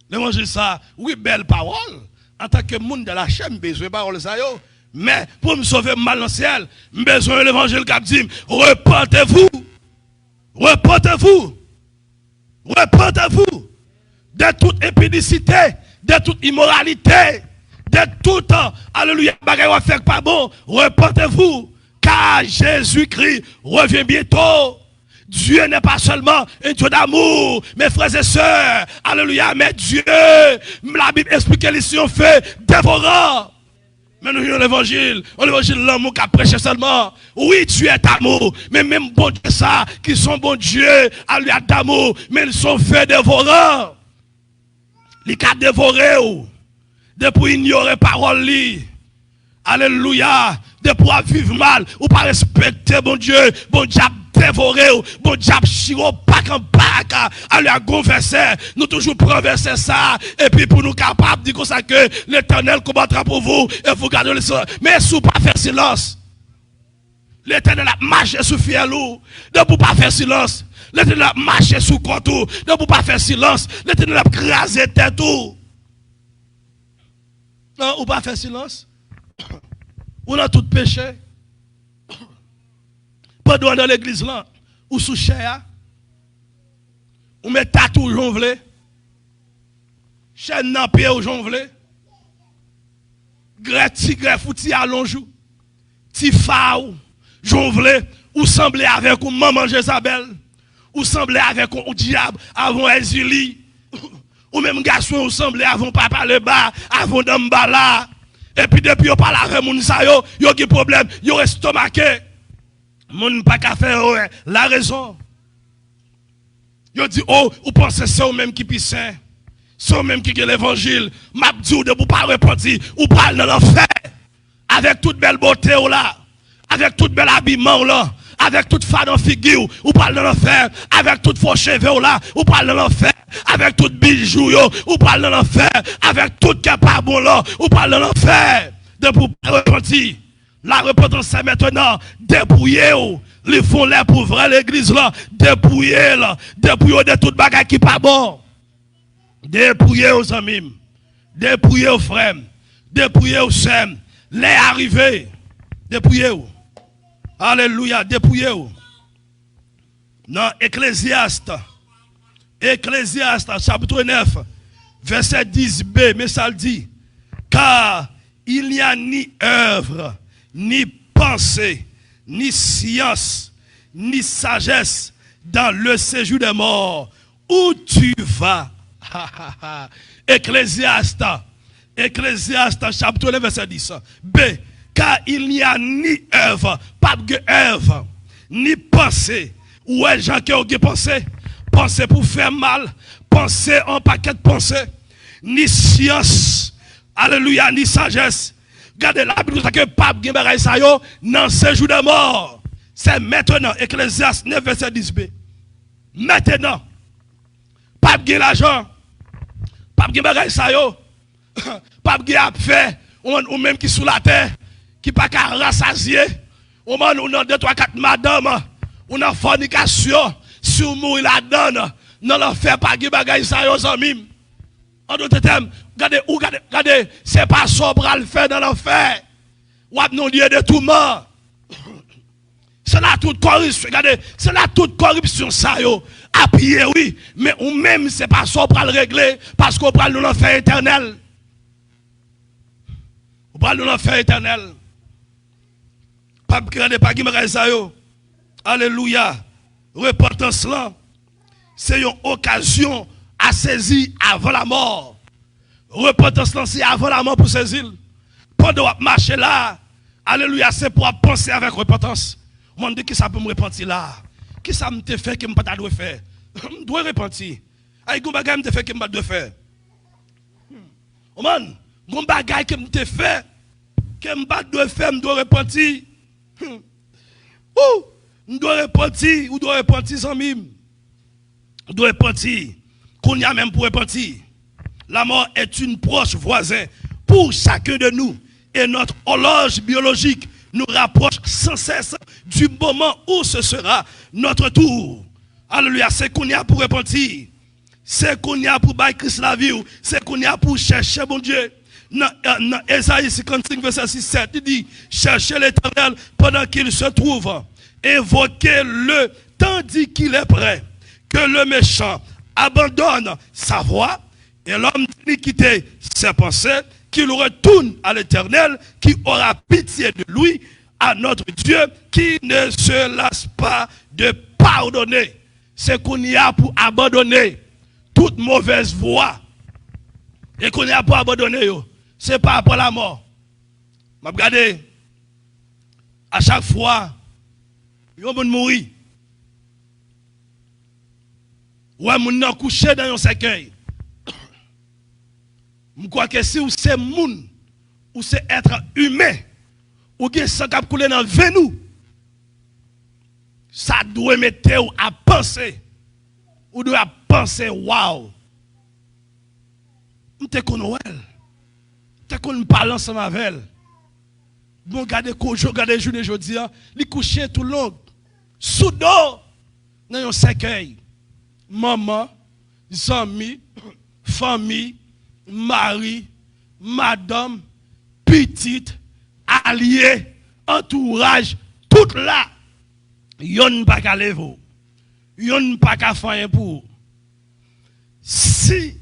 L'évangile ça, oui, belle parole. En tant que monde de la chaîne, besoin de parole ça yo. Mais pour me sauver mal dans le ciel, besoin de l'évangile qui dit, repentez-vous. Repentez-vous. Repentez-vous de toute impudicité, de toute immoralité, de toute, alléluia, bagaille va faire pas bon. Repentez-vous, car Jésus-Christ revient bientôt. Dieu n'est pas seulement un Dieu d'amour, mes frères et sœurs, alléluia, mais Dieu, la Bible explique ici, on fait dévorant. Mais nous, l'évangile, l'amour qui a prêché seulement. Oui, Dieu est amour. Mais même bon Dieu, ça, qui sont bons Dieu, alléluia, d'amour, mais ils sont faits dévorants. Ils ont dévoré, depuis ignorer parole, alléluia, depuis vivre mal, ou pas respecter bon Dieu a dévoré, bon Dieu a chiro, bac en bac, alléluia, gonverser, nous toujours proverser ça, et puis pour nous capables de dire ça que l'Éternel combattra pour vous, et vous gardez le silence. Mais si vous pas faire silence, l'Éternel a marché sous fielou, ne pour pas faire silence. L'Éternel a marché sous contour, ne pour pas faire silence. L'Éternel a crasé tête tout. Non, ou pas faire silence. On a tout péché. Pendant dans l'église là, ou sous chair, ou met tatou jonvlé, chaîne dans pied ou jonvlé, greti fouti à lonjou, ti faou, jonvlé, ou semblé avec ou maman Jézabel, ou semblé avec ou diable avant Ezili, ou même garçon ou semblé avant papa le bas, avant Dambala, et puis depuis on parle avec moun sa yo qui problème, yo estomaqué. Moun pas qu'à faire la raison. Yo dit oh, ou pensez c'est eux même qui pisse. C'est eux même qui est l'évangile. M'a dit de vous pas repentir ou parle dans l'enfer. Avec toute belle beauté là, avec toute belle habillement là, avec toute fade figure, ou parle dans l'enfer, avec toute faux cheveux là, ou parle dans l'enfer, avec toute bijou yo, ou parle dans l'enfer, avec tout qui est pas bon là, ou parle dans l'enfer. De vous pas repentir. La repentance c'est maintenant dépouiller les font l'air pour vrai l'église là, dépouiller de toute bagaille qui pas bon. Dépouiller aux amis, dépouiller aux frères, dépouiller aux sœurs, les arrivés, dépouiller. Alléluia, dépouiller. Dans Ecclésiaste chapitre 9 verset 10b, mais ça le dit, car il n'y a ni œuvre, ni pensée, ni science, ni sagesse dans le séjour des morts. Où tu vas? Ecclésiaste chapitre 9 verset 10. B. Car il n'y a ni œuvre, pas de œuvre, ni pensée. Où est gens qui ont pensé? Penser pour faire mal, penser en paquet de pensées, ni science, alléluia, ni sagesse. Regardez la Bible, que pape Gimbaray Sayo, dans ce jour de mort. C'est maintenant, Ecclésiaste 9, verset 10b. Maintenant, pape Gimbaray l'argent, pape Gimbaray Sayo, pape Gimbaray fait, ou même qui sous la terre, qui pas qu'à rassasier, ou même ou non 2, 3, 4 madame, On a fornication, si on mourit là-dedans, non l'enfer pas de bagaille ça yo amis. En d'autres termes, regardez, c'est pas ça pour le faire dans l'enfer. Ou a non lieu de tout mort. C'est là toute corruption, regardez, c'est là toute corruption ça yo. Appuyer oui, mais ou même c'est pas ça pour le régler parce qu'on prend nous l'enfer éternel. On prend nous l'enfer éternel. Pas de pas qui me ça yo. Alléluia. Repentance là, c'est une occasion à saisir avant la mort. Repentance là, c'est avant la mort pour saisir. Pendant qu'on marche là, alléluia, c'est pour penser avec repentance. On me dit que ça peut me repentir là. Qui ça me fait que je ne peux pas faire? Je dois repentir. Aïe, gon bagay me fait que je ne peux pas faire. Man, gon bagay que me fait que je ne peux pas faire, je dois repentir. On doit repentir, on doit repentir sans mime. On doit repentir. Qu'on y a même pour repentir. La mort est une proche voisin pour chacun de nous. Et notre horloge biologique nous rapproche sans cesse du moment où ce sera notre tour. Alléluia, c'est qu'on y a pour repentir. C'est qu'on y a pour bailler Christ la vie. C'est qu'on y a pour chercher mon Dieu. Dans Ésaïe 55, verset 6-7, il dit, cherchez l'Éternel pendant qu'il se trouve. Invoquez-le tandis qu'il est prêt. Que le méchant abandonne sa voie et l'homme d'iniquité ses pensées, qu'il retourne à l'Éternel, qui aura pitié de lui, à notre Dieu, qui ne se lasse pas de pardonner. C'est qu'on y a pour abandonner toute mauvaise voie. Et qu'on y a pour abandonner, c'est pas après la mort. Je regarde, à chaque fois, yon moun mouri. Ouais, moun nan couché dans yon cercueil. Je crois que si c'est moun, ou c'est être humain, ou gen sang k'ap koule dans venou, ça doit mettre à penser. Ou doit penser, waouh. M'te konn elle. T'es qu'on parle ensemble avec elle. Bon, regardez journée aujourd'hui, li couché tout long. Sous dos, dans un cercueil. Maman, amis, famille, mari, madame, petite, allié, entourage, tout là. Yon pas qu'à lever. Yon pas qu'à faire pour. Si,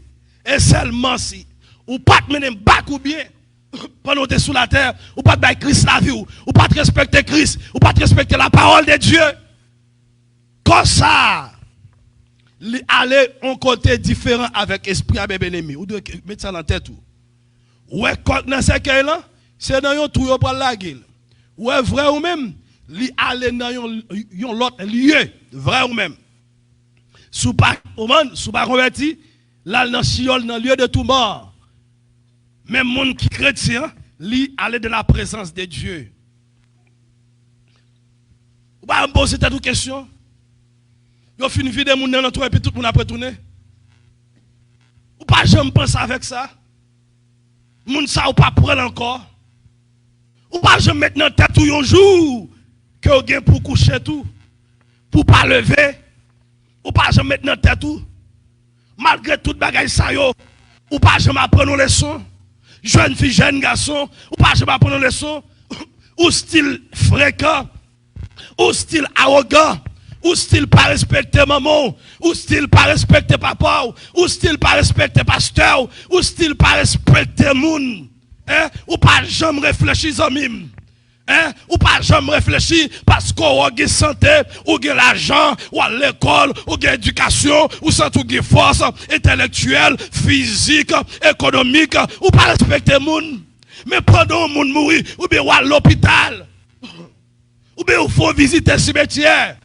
et seulement si, ou pas te mener bac ou bien, pendant que tu es sous la terre, ou pas te bailler Christ la vie, ou pas te respecter Christ, ou pas te respecter la parole de Dieu. Comme ça, aller en côté différent avec esprit à bébé ennemi. Ou de mettre ça dans la tête. Ouais, quand dans ce cas-là, c'est dans un trou pour la gueule. Ouais, vrai ou même, aller dans un autre lieu, vrai ou même. Sous pas converti, là dans Siol, dans le lieu de tout mort. Même monde qui chrétien, lui aller dans la présence de Dieu. Vous pouvez me poser cette question? Vous avez fini de vivre dans notre et puis tout le monde a retourné. Ou pas jamais penser avec ça? Moun ça ou pas prendre encore? Ou pas jamais mettre dans tête tout un jour que vous avez pour coucher tout? Pour pas lever? Ou pas jamais mettre dans tête tout? Malgré tout bagay ça yo, ou pas jamais apprendre les leçons? Jeune fille, jeune garçon, ou pas jamais apprendre les leçons? Ou style fréquent? Ou style arrogant? Ou style pas respecter maman, ou style pas respecter papa, ou style pas respecter pasteur, ou style pas respecter moun, hein? Ou pas jamais réfléchir amis, hein? Ou pas jamais réfléchir parce qu'on a santé, ou a l'argent, ou à l'école, ou a éducation, ou sans tout force intellectuelle, physique, économique, ou pas respecter moun. Mais pendant moun mourir, ou bien à l'hôpital, ou bien il faut visiter le cimetière.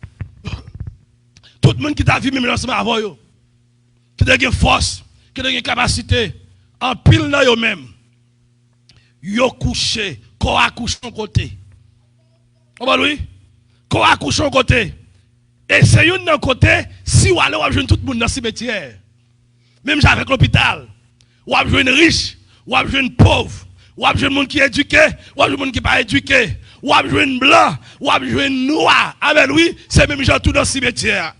Tout le monde qui t'a vu même ensemble avant yo, qui a une force, qui a une capacité, en pile dans yo même, yo couché, corps à coucher en côté. On va lui, corps à coucher en côté. Et c'est une d'un côté, si vous allez, vous avez tout le monde dans le cimetière. Même avec l'hôpital, vous avez une riche, vous avez une pauvre, vous avez un monde qui est éduqué, vous avez un monde qui n'est pas éduqué. ou a joué blanc, ou a joué noir. Amen, oui, c'est même gens tout dans le cimetière.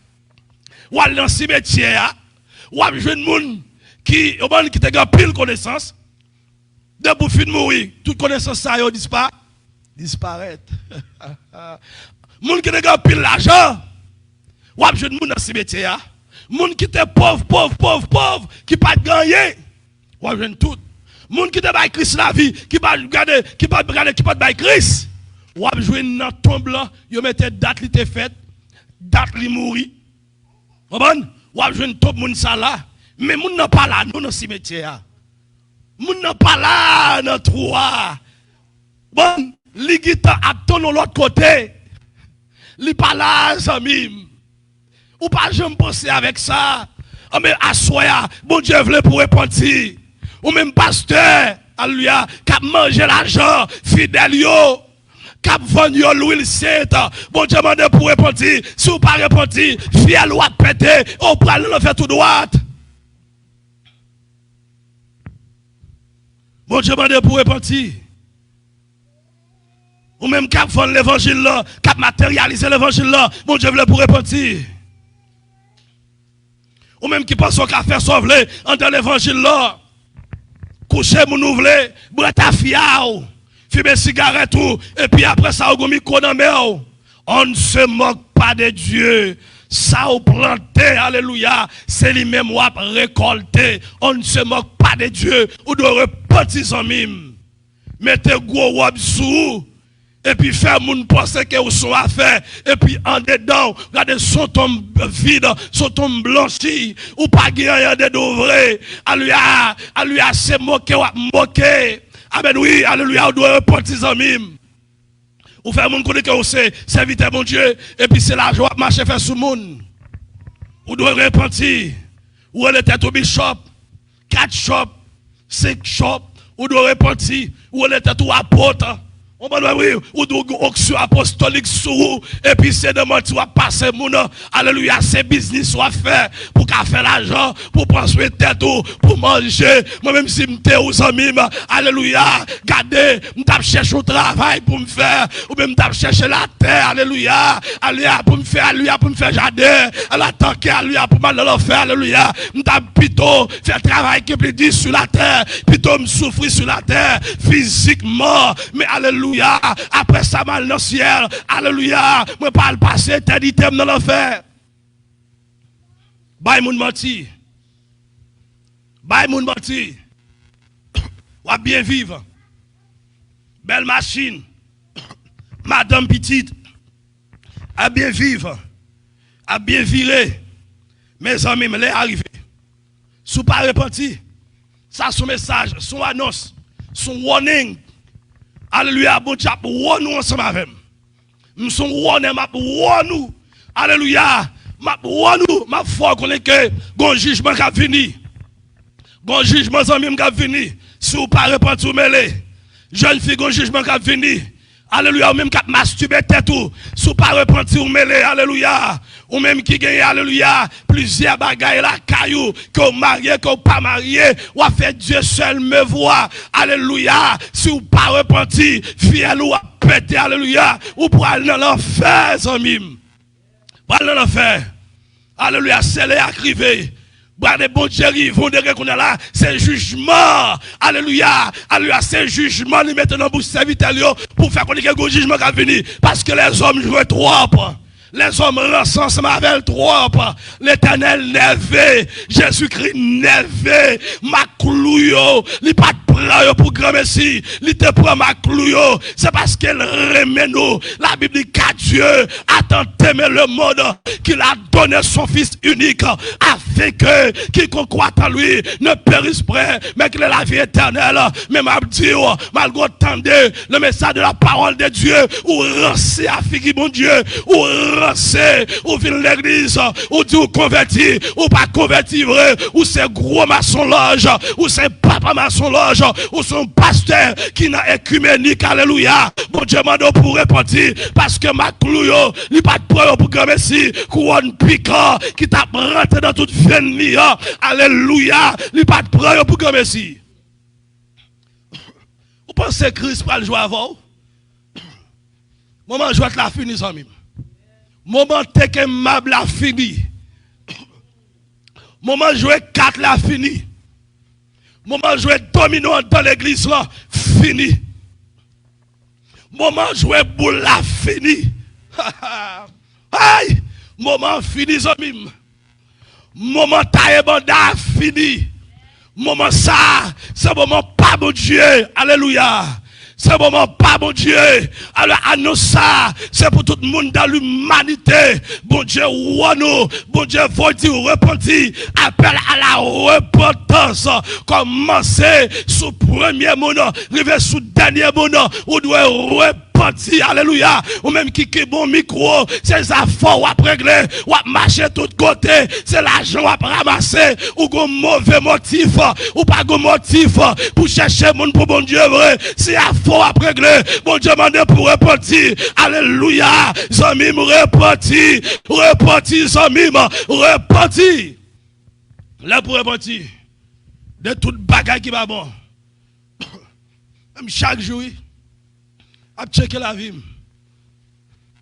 Ou aller dans le cimetière, ou a joué monde qui te gagne pile connaissance. De pour fin de mourir, toute connaissance ça yo disparaît. Moun qui te gagne pile l'argent, ou a joué monde dans le cimetière. Moun qui te pauvre, qui pas gagné, ou a joué tout. Moun qui te bail Christ la vie, qui pas bail Christ. Ou a joué dans tombe là, yo mette date li te faite, date li mouri. Bon, ou a joué tombe moun ça là, mais moun n'a pas là, nous dans cimetière. Moun n'a pas là dans trou. Bon, li gita a ton l'autre côté. Li pas là zami. Ou pas jamais penser avec ça. Ah mais assoya, bon Dieu veut pour repentir. Ou même pasteur, alléluia, qui a mangé l'argent, fidèle yo, qui a vendu l'huile sainte, bon Dieu demande pour repentir. Si vous pas repentir, fiel ou à péter, on prend le faire tout droit. Bon Dieu demande pour repentir. Ou même qui a vendu l'évangile là, qui a matérialisé l'évangile là, bon Dieu veut pour repentir. Ou même qui pense qu'à faire sauver entre l'évangile là. Coucher mon ouvlé, boire ta fiao, fumer cigarette ou, et puis après ça, on micro dans mer. On ne se moque pas de Dieu. Ça ou planté, alléluia, c'est lui-même ou récolté. On ne se moque pas de Dieu. Ou doit repentir son mime. Mettez gros wab sous. Et puis faire moun penser que vous sont à faire. Et puis en dedans, regardez son tombe vide, son tombe blanchi, ou pas rien de d'ouvrir. Alléluia, c'est moqué ou moqué. Amen, oui, alléluia, on doit repentir en mime. Ou faire moun connaître que vous c'est serviteur mon Dieu. Et puis c'est la joie de marcher faire sous moun. Ou doit repentir. Ou elle était au bishop, 4 shops, 5 shops. Ou doit repentir. Ou elle était au apôtre. On va oui, ou d'onction apostolique sous et puis c'est de mentir à passer mon alléluia, c'est business à faire pour qu'à faire l'argent, pour prendre tête pour manger. Moi-même si m'étais aux amis, alléluia, gardez, m't'a chercher au travail pour me faire, ou même m't'a chercher la terre, alléluia, alléluia, pour me faire jardin, à la tanker, alléluia, pour mal le faire, alléluia, m't'a plutôt faire travail qui est plus dit sur la terre, plutôt me souffrir sur la terre, physiquement, mais alléluia. Après ça, mal dans le ciel. Alléluia. Moi, pas le passé, éternité dans l'enfer. Bye, moun menti. Bye, moun menti. Ou à bien vivre. Belle machine. Madame petite. À bien vivre. À bien virer. Mes amis, me l'est arrivé. Sous pas repenti. Ça, son message, son annonce, son warning. Alléluia, bon Dieu, pour nous ensemble avec nous. Nous sommes nous. Alléluia, nous, ma foi qu'on est que, bon jugement qui a fini. Bon jugement qui a fini. Si vous ne pas repentir, vous mêlez. Jeune fille, bon jugement qui a fini. Alléluia, ou même qui a masturbé tête ou. Si vous ne pas repentir, vous mêlez. Alléluia. Ou même qui gagne, alléluia, plusieurs bagailles la caillou, qu'on marié, qu'on pas marié, ou a fait Dieu seul me voit, alléluia, si vous pas repenti, fiel ou a pété, alléluia, ou pour aller dans l'enfer, amis, pour aller dans l'enfer, alléluia, c'est les arrivé. Des bons dieux vont dire qu'on est là, c'est jugement. Alléluia. Alléluia, c'est jugement. Nous mettons dans bouche serviteur pour faire qu'on ait un jugement qui va venir. Parce que les hommes jouent trop. Les hommes ressentent avec trop. L'Éternel nervé. Jésus-Christ nervé. Ma clouyo. Il pas de prend pour grand messie. Il te prend ma clouyo. C'est parce qu'elle remet nous. La Bible dit qu'à Dieu a tant aimé le monde qu'il a donné son Fils unique afin que quiconque croit en lui ne périsse pas, mais qu'il ait la vie éternelle. Mais m'a dit, malgré entendre le message de la parole de Dieu, ou rancé à figure mon Dieu, ou rancé, ou vient l'église, ou dit ou converti, ou pas converti vrai, ou c'est gros maçon loge, ou c'est papa maçon loge, ou son pasteur qui n'a écuménique, alléluia. Bon Dieu m'a donné pour répondre, parce que ma clouyo, il pas de preuve pour que messie, couronne piquant, qui t'a rentré dans toute veine. Alléluia. Il n'y a pas de preuve pour que messie. Vous pensez que Christ va le jouer avant? Moment jouet la fini, amis. Moment teke mab la fini. Moment jouet 4 la fini. Moment jouet domino dans l'église là, fini. Moment jouet boule la fini. Aïe, moment fini, amis. Moment taille banda fini. Moment ça, c'est moment pas bon Dieu. Alléluia. C'est moment pas bon Dieu. Alors annonce ça, c'est pour tout le monde dans l'humanité. Bon Dieu, nous, bon Dieu, faut dire repentir. Appel à la repentance. Commencez sous premier mot, arrivez sous dernier mot, ou doit repentir. Alléluia. Ou même qui bon micro, c'est ça fort ou à régler, ou à marcher tout côté, c'est l'argent à ramasser, ou un mauvais motif, ou pas un motif pour chercher mon pour bon Dieu vrai. C'est à fort à régler. Bon Dieu m'a demandé pour repentir. Alléluia. Zami repentir. Repentir, zami repentir. Là pour repentir. De toute bagaille qui va bon. Même chaque jour, à checker la vie.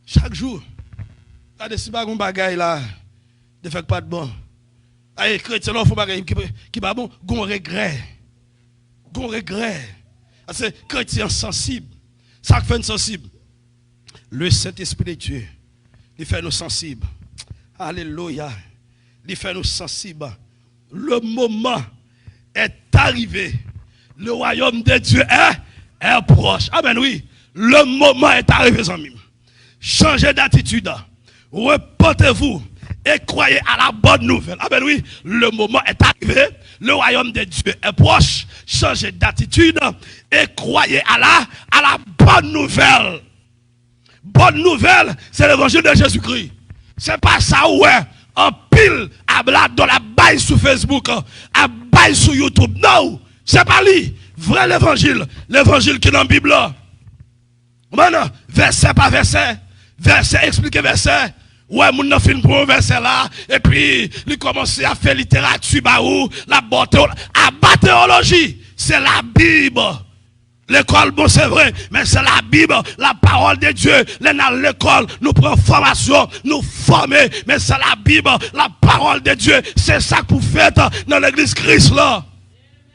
Chaque jour. Regardez si pas un bagaille là. Ne fait pas de bon. Aïe, chrétien, il faut bagaille qui va bon. Gon regret. Gon regret. C'est chrétien sensible. Ça fait sensible. Le Saint-Esprit de Dieu, il fait nous sensibles. Alléluia. Il fait nous sensibles. Le moment est arrivé. Le royaume de Dieu est proche. Amen, oui. Le moment est arrivé, amis. Changez d'attitude. Repentez-vous et croyez à la bonne nouvelle. Amen, oui. Le moment est arrivé. Le royaume de Dieu est proche. Changez d'attitude et croyez à la bonne nouvelle. Bonne nouvelle, c'est l'évangile de Jésus-Christ. C'est pas ça ouais, en pile à blade dans la baille sur Facebook, à baille sur YouTube. Non, c'est pas lui. Vrai l'évangile qui est dans la Bible. Maintenant, verset par verset, expliquer verset. Ouais, mon n'a fin pour un verset là, et puis il commence à faire littérature, la théologie, c'est la Bible. L'école, bon, c'est vrai, mais c'est la Bible, la parole de Dieu. L'école, nous prenons formation, nous former, mais c'est la Bible, la parole de Dieu. C'est ça que vous faites dans l'église Christ là.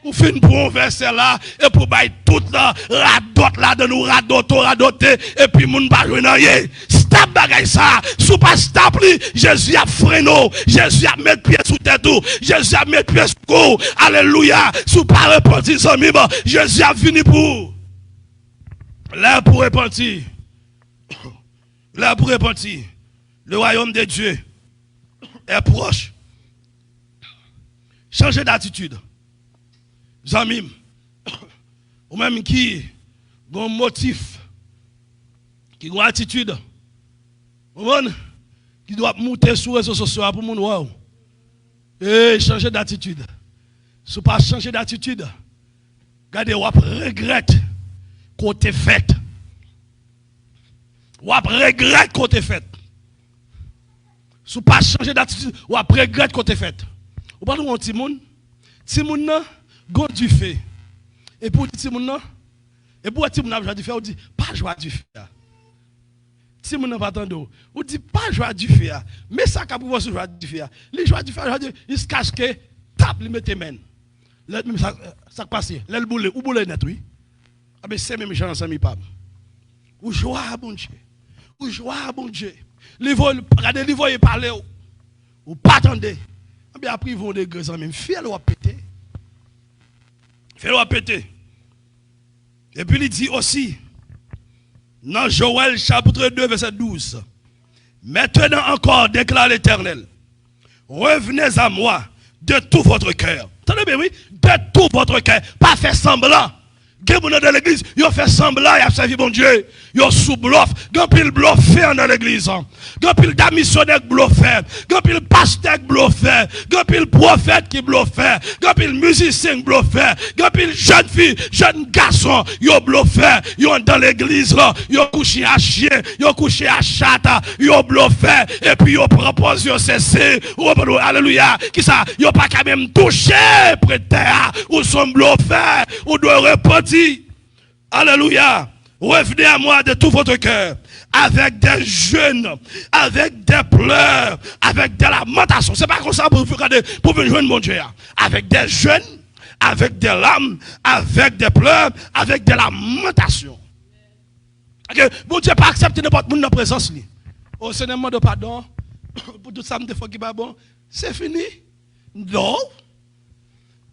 Vous faites pour un verset là, et pour bailler tout là, radote là, de nous radoter, et puis moun ba jouer nan yé. Stop bagay ça, sous pas stop li, Jésus a freiné, Jésus a mis pied sous tête, Jésus a mis pied sous cou, alléluia, sous pas repentir son mime, Jésus a fini pour. Là pour repentir, le royaume de Dieu est proche. Changez d'attitude. Zamim, ou même qui a un motif, qui a une attitude, qui doit monter sur les réseaux sociaux pour mon wow. Et changer d'attitude. Si pas changer d'attitude, regardez, ou regrette côté fait. Ou regrette côté fait. Si pas changer d'attitude, ou regrette côté fait. Ou pas nous Timoun? Timoun Gon du fait. Et pour Timoun et pour Timoun joie du fait, on dit pas joie du fait. Timoun pas attendre. On dit pas joie du fait. Mais ça qu'a pour voir joie du fait. Les joie du fait, il se cache que tape les mette men. Là même ça passe. Là le boule ou boule net oui. Ah ben c'est même gens ensemble pas. Ou joie bon Dieu. Ou joie bon Dieu. Les regardez les voyer parler ou pas attendre. Ah ben après ils vont des grands même fier ou péter. Fais-le péter. Et puis il dit aussi, dans Joël chapitre 2, verset 12, maintenant encore, déclare l'Éternel, revenez à moi de tout votre cœur. Attendez bien, oui, de tout votre cœur. Pas faire semblant. Quelqu'un dans l'église, il fait semblant, il a servi bon Dieu. Il sous bluff. Quand il bluffé dans l'église. Quand il da missionnaire bluffé. Quand il pasteur bluffé. Quand il prophète qui bluffé. Quand il musicien bluffé. Quand il jeune fille, jeune garçon, il bluffé. Il dans l'église là, il couché à chien, il couché à chatte, il bluffé. Et puis il propose, il cessé. Alléluia. Qui ça? Il pas quand même touché prêté ou son bluffé. Ou doit repentir. Alléluia. Revenez à moi de tout votre cœur, avec des jeûnes, avec des pleurs, avec des lamentations. C'est pas comme ça pour venir joindre mon Dieu. Avec des jeûnes, avec des larmes, avec des pleurs, avec des lamentations. Okay. Bon Dieu pas accepter n'importe monde dans la présence. Oh Seigneur, demande pardon pour tout ça, me défaut qui pas bon. C'est fini. Non.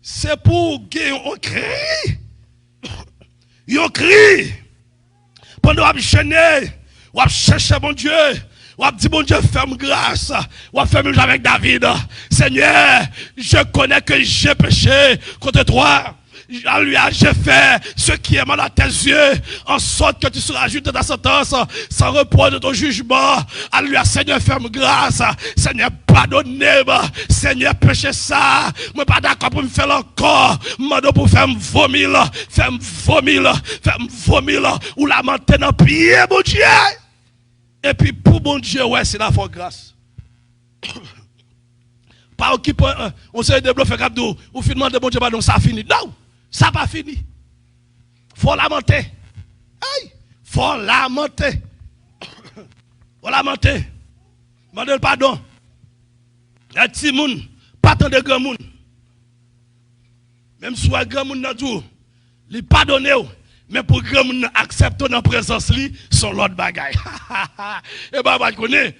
C'est pour qu'il on crie. On crie. Pendant qu'on chaîner, on cherche mon Dieu. On dit mon Dieu, fais-moi grâce. On fait même avec David. Seigneur, je connais que j'ai péché contre toi. J'ai fait ce qui est mal à tes yeux, en sorte que tu seras juste de ta sentence, sans repos de ton jugement. Alléluia, Seigneur, fais-moi grâce. Seigneur, pardonnez-moi. Seigneur, péché ça. Moi, pas d'accord pour me faire encore. Mando pour faire me vomir, faire me vomir, faire me vomir, ou la monter dans le pied, mon Dieu. Et puis, pour mon Dieu, ouais, c'est la force grâce. Pas qui on se débloque, fait comme nous, ou finalement, de mon Dieu, pardon, ça finit. Non! Ça n'a pas fini. Faut lamenter. Aïe. Faut lamenter. Faut lamenter. Demandez pardon. Les petits moun, pas tant de grand moun. Même si les grand moun dans tout, les pardonner, mais pour grand moun accepter dans présence li, son l'autre bagaille. Et bah, je connais.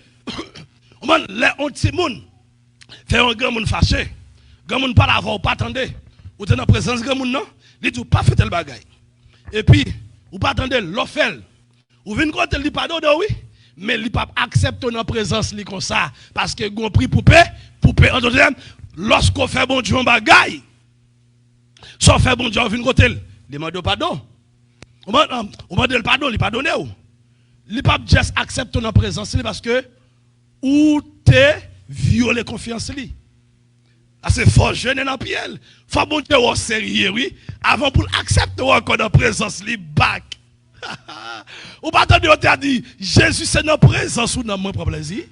Les petits moun, fait un grand moun fâché. Grand moun pas l'avoir, pas attendre. Ou t'es dans la présence de grand monde, non? Il dit, pas fait le bagaille. Et puis, ou pas attendre l'offel. Ou venez quand il dit pardon, oui. Mais il pas accepter dans la présence comme ça. Parce que vous pris poupée, en deuxième, lorsqu'on fait bon Dieu un bagaille, soit fait bon Dieu, on vient quand il demande pardon. On demande le pardon, il pardonne. Il pas juste accepter dans la présence parce que ou t'es violé confiance li. C'est fort jeune dans pied. Faut monter au sérieux, oui. Avant pour accepter encore dans la présence, li back. Ou pas attendre, on t'a dit, Jésus c'est dans la présence ou dans mon propre plaisir.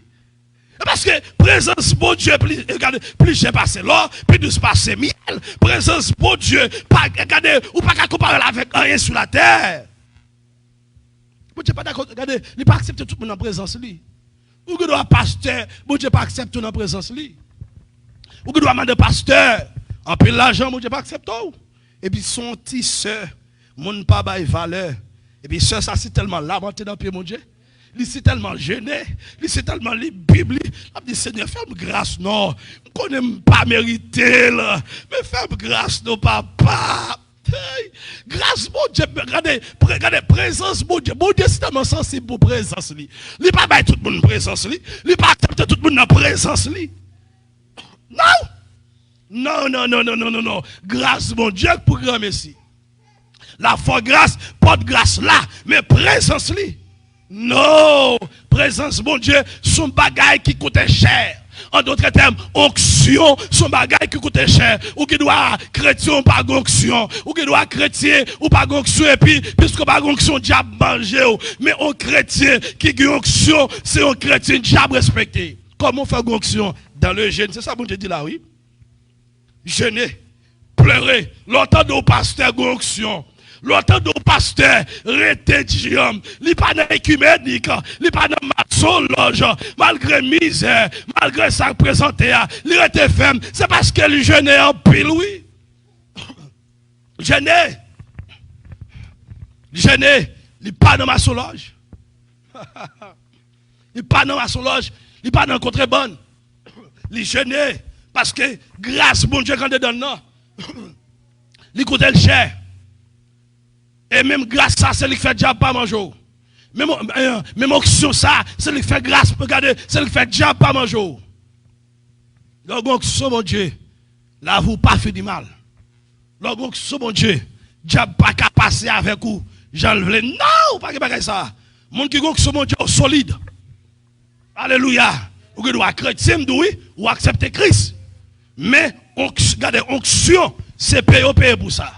Parce que présence, bon Dieu, plus j'ai passé l'or, plus douce passé miel. Présence, bon Dieu, pas, regardez, ou pas qu'à comparer avec rien sur la terre. Bon Dieu, pas d'accord, regardez, il pas accepter tout le monde dans la présence, li. Ou que doit pasteur, bon Dieu, pas accepter dans la présence, li. Ou que doit demander pasteur, en plus l'argent, mon Dieu pas accepter. Et puis son petit soeur, mon pas bail valeur. Et puis soeur, ça c'est tellement lamenté dans le pied, mon Dieu. Il c'est tellement gêné, il c'est tellement li Bible. Il dit Seigneur, fais-moi grâce, non. Je ne connais pas mériter là. Mais fais-moi grâce, non, papa. Hey, grâce, mon Dieu, regardez, présence, mon Dieu c'est tellement sensible pour présence. Il ne pas bail tout le monde présence. Il ne pas accepter tout le monde dans présence. Non. Grâce, mon Dieu, pour grand Messie. La foi grâce, pas de grâce là, mais présence li. Non, présence, mon Dieu, son bagage qui coûtait cher. En d'autres termes, onction, son bagage qui coûte cher. Ou qui doit chrétien ou pas onction. Ou qui doit chrétien ou pas onction. Et puis, puisque pas onction, diable manger. Mais un chrétien qui a onction, c'est un chrétien diable respecté. Comment faire onction dans le jeûne? C'est ça que je dis là, oui. Jeûner, pleurer, l'entendre au pasteur onction. L'entendre au pasteur, rete diam, li pas dans écuménique, li pas dans maçon loge, malgré misère, malgré ça présenté, li rete ferme, c'est parce que le jeûne en pile, oui. Jeûner, li pas dans maçon loge. Li pas dans maçon loge, li pas dans contrebande. Li jeûner, parce que grâce, bon Dieu, quand il donne, non, li coûte le cher. Et même grâce ça, c'est lui qui fait diable pas manger. Même onction ça, c'est lui qui fait grâce, regardez, c'est lui qui fait diable pas manger. Donc onction mon Dieu, là vous pas fait du mal. Donc onction mon Dieu, diable pas qu'à passer avec vous. J'en veux non, pas que ça. Mon qui onction mon Dieu solide. Alléluia. Ou que doit chrétien oui, ou accepter Christ. Mais regardez onction, c'est payer pour ça.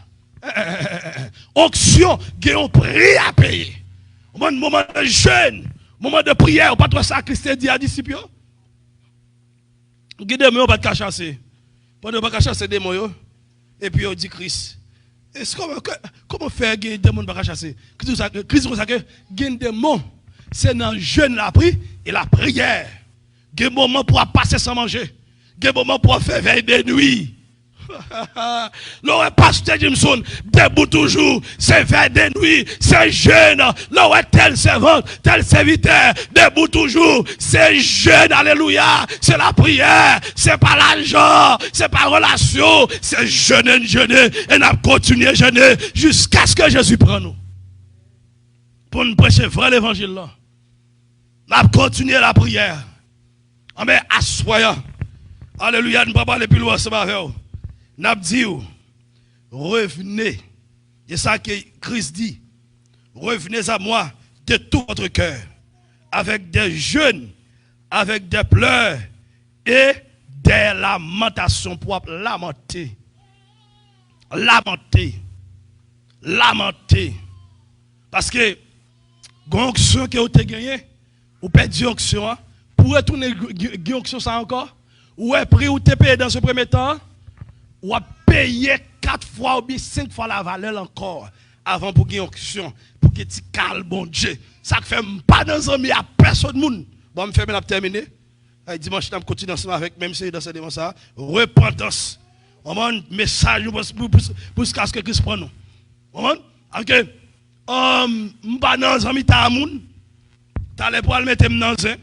Onction, il y a un prix à payer. Au moment de jeûne, moment de prière, pas trop ça, Christ dit à disciples. Vous avez des mots, pas de chasser. Pendant que vous chasser des mots, et puis on dit Christ. Comment faire des démons pas chasser? Christ dit que des démons, c'est dans le jeûne la prière et la prière. Il y a des moments pour passer sans manger. Il y a des moments pour faire veille de nuit. Le pasteur Jimson, debout toujours, c'est veille de nuit, c'est jeûne. Le tel servant, tel serviteur, debout toujours, c'est jeûne, alléluia. C'est la prière, c'est pas l'argent, c'est pas relation, c'est jeûner, jeûner, et nous continuer à jeûner jusqu'à ce que Jésus prenne nous. Pour nous prêcher vrai l'évangile là. Nous continuer la prière. Mais assoyant. Alléluia, nous ne pouvons pas aller plus loin, c'est pas vrai. Nous dit, revenez. C'est ça que Christ dit. Revenez à moi de tout votre cœur, avec des jeûnes, avec des pleurs et des lamentations pour lamenter. Lamenter. Lamenter. Parce que, l'onction que vous avez gagné, vous perdez l'onction, pour retourner l'onction ça encore, ou est pris ou t'es payé dans ce premier temps, ou a payé 4 fois ou bien 5 fois la valeur encore avant pour gagner l'onction, pour que tu calmes bon Dieu. Ça fait pas dans un à personne monde. Bon, je vais faire terminer. Dimanche, je continue ensemble avec, même si dans ce démon ça, repentance. On a un message pour ce que Christ prend nous. Ok? M'pas dans un mita moun. T'as les poils mettre dans un.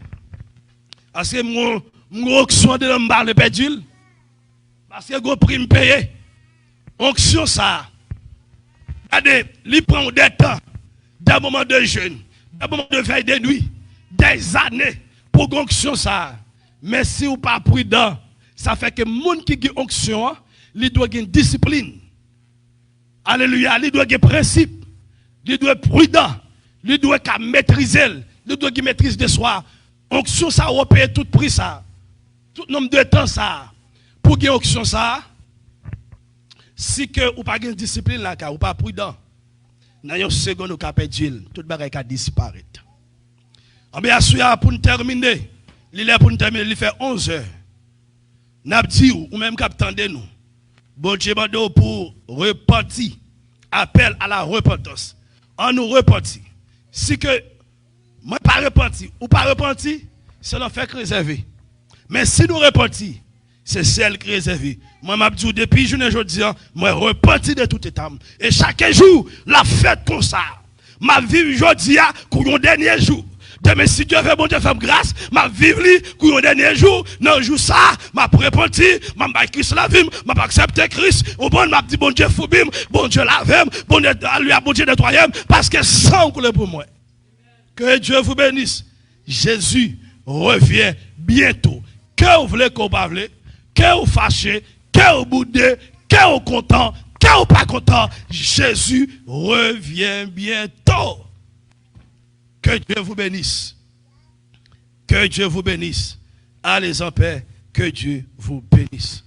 Parce que mon onction de m'bar le perdu. Parce que go prime payé. Onction ça. Regardez, il prend des temps, des moments de jeûne, des moments de veille de nuit, des années pour onction ça. Mais si vous pas prudent, ça fait que moun qui a onction, il doit avoir une discipline. Alléluia, il doit avoir un principe. Il doit être prudent. Il doit maîtriser. Il doit maîtriser de soi. Onction ça, on paye tout prix ça. Tout nombre de temps ça. Pour gagner onction ça, si que ou pas une discipline là, ou pas prudent, dans une seconde ou pas perdu, tout bagage a disparaître. En bien, pour nous terminer, il est pour nous terminer, il fait 11 heures. N'a dit ou même capitaine de nous. Bon Dieu pour repentir. Appel à la repentance. On nous repentit. Si que moi pas repenti ou pas repenti, c'est le fait réservé. Mais si nous repentons, c'est celle qui est réservée. Moi, je dis depuis aujourd'hui, moi repenti de tout état. Et chaque jour, la fête comme ça. Ma vie aujourd'hui, pour un dernier jour. Demain, si Dieu veut, bon Dieu fait grâce, ma vie pour un dernier jour, dans le jour ça, ma repenti, ma Christ la vie, ma accepté Christ, au bon, m'a dit bon Dieu foubim, bon Dieu lavem, bon Dieu, lui a bon Dieu nettoyem, parce que sang coule pour moi. Que Dieu vous bénisse. Jésus revient bientôt. Que vous voulez qu'on parle, que vous fâchez, que vous boudez, que vous content, que vous pas content, Jésus revient bientôt. Que Dieu vous bénisse. Que Dieu vous bénisse. Allez en paix. Que Dieu vous bénisse.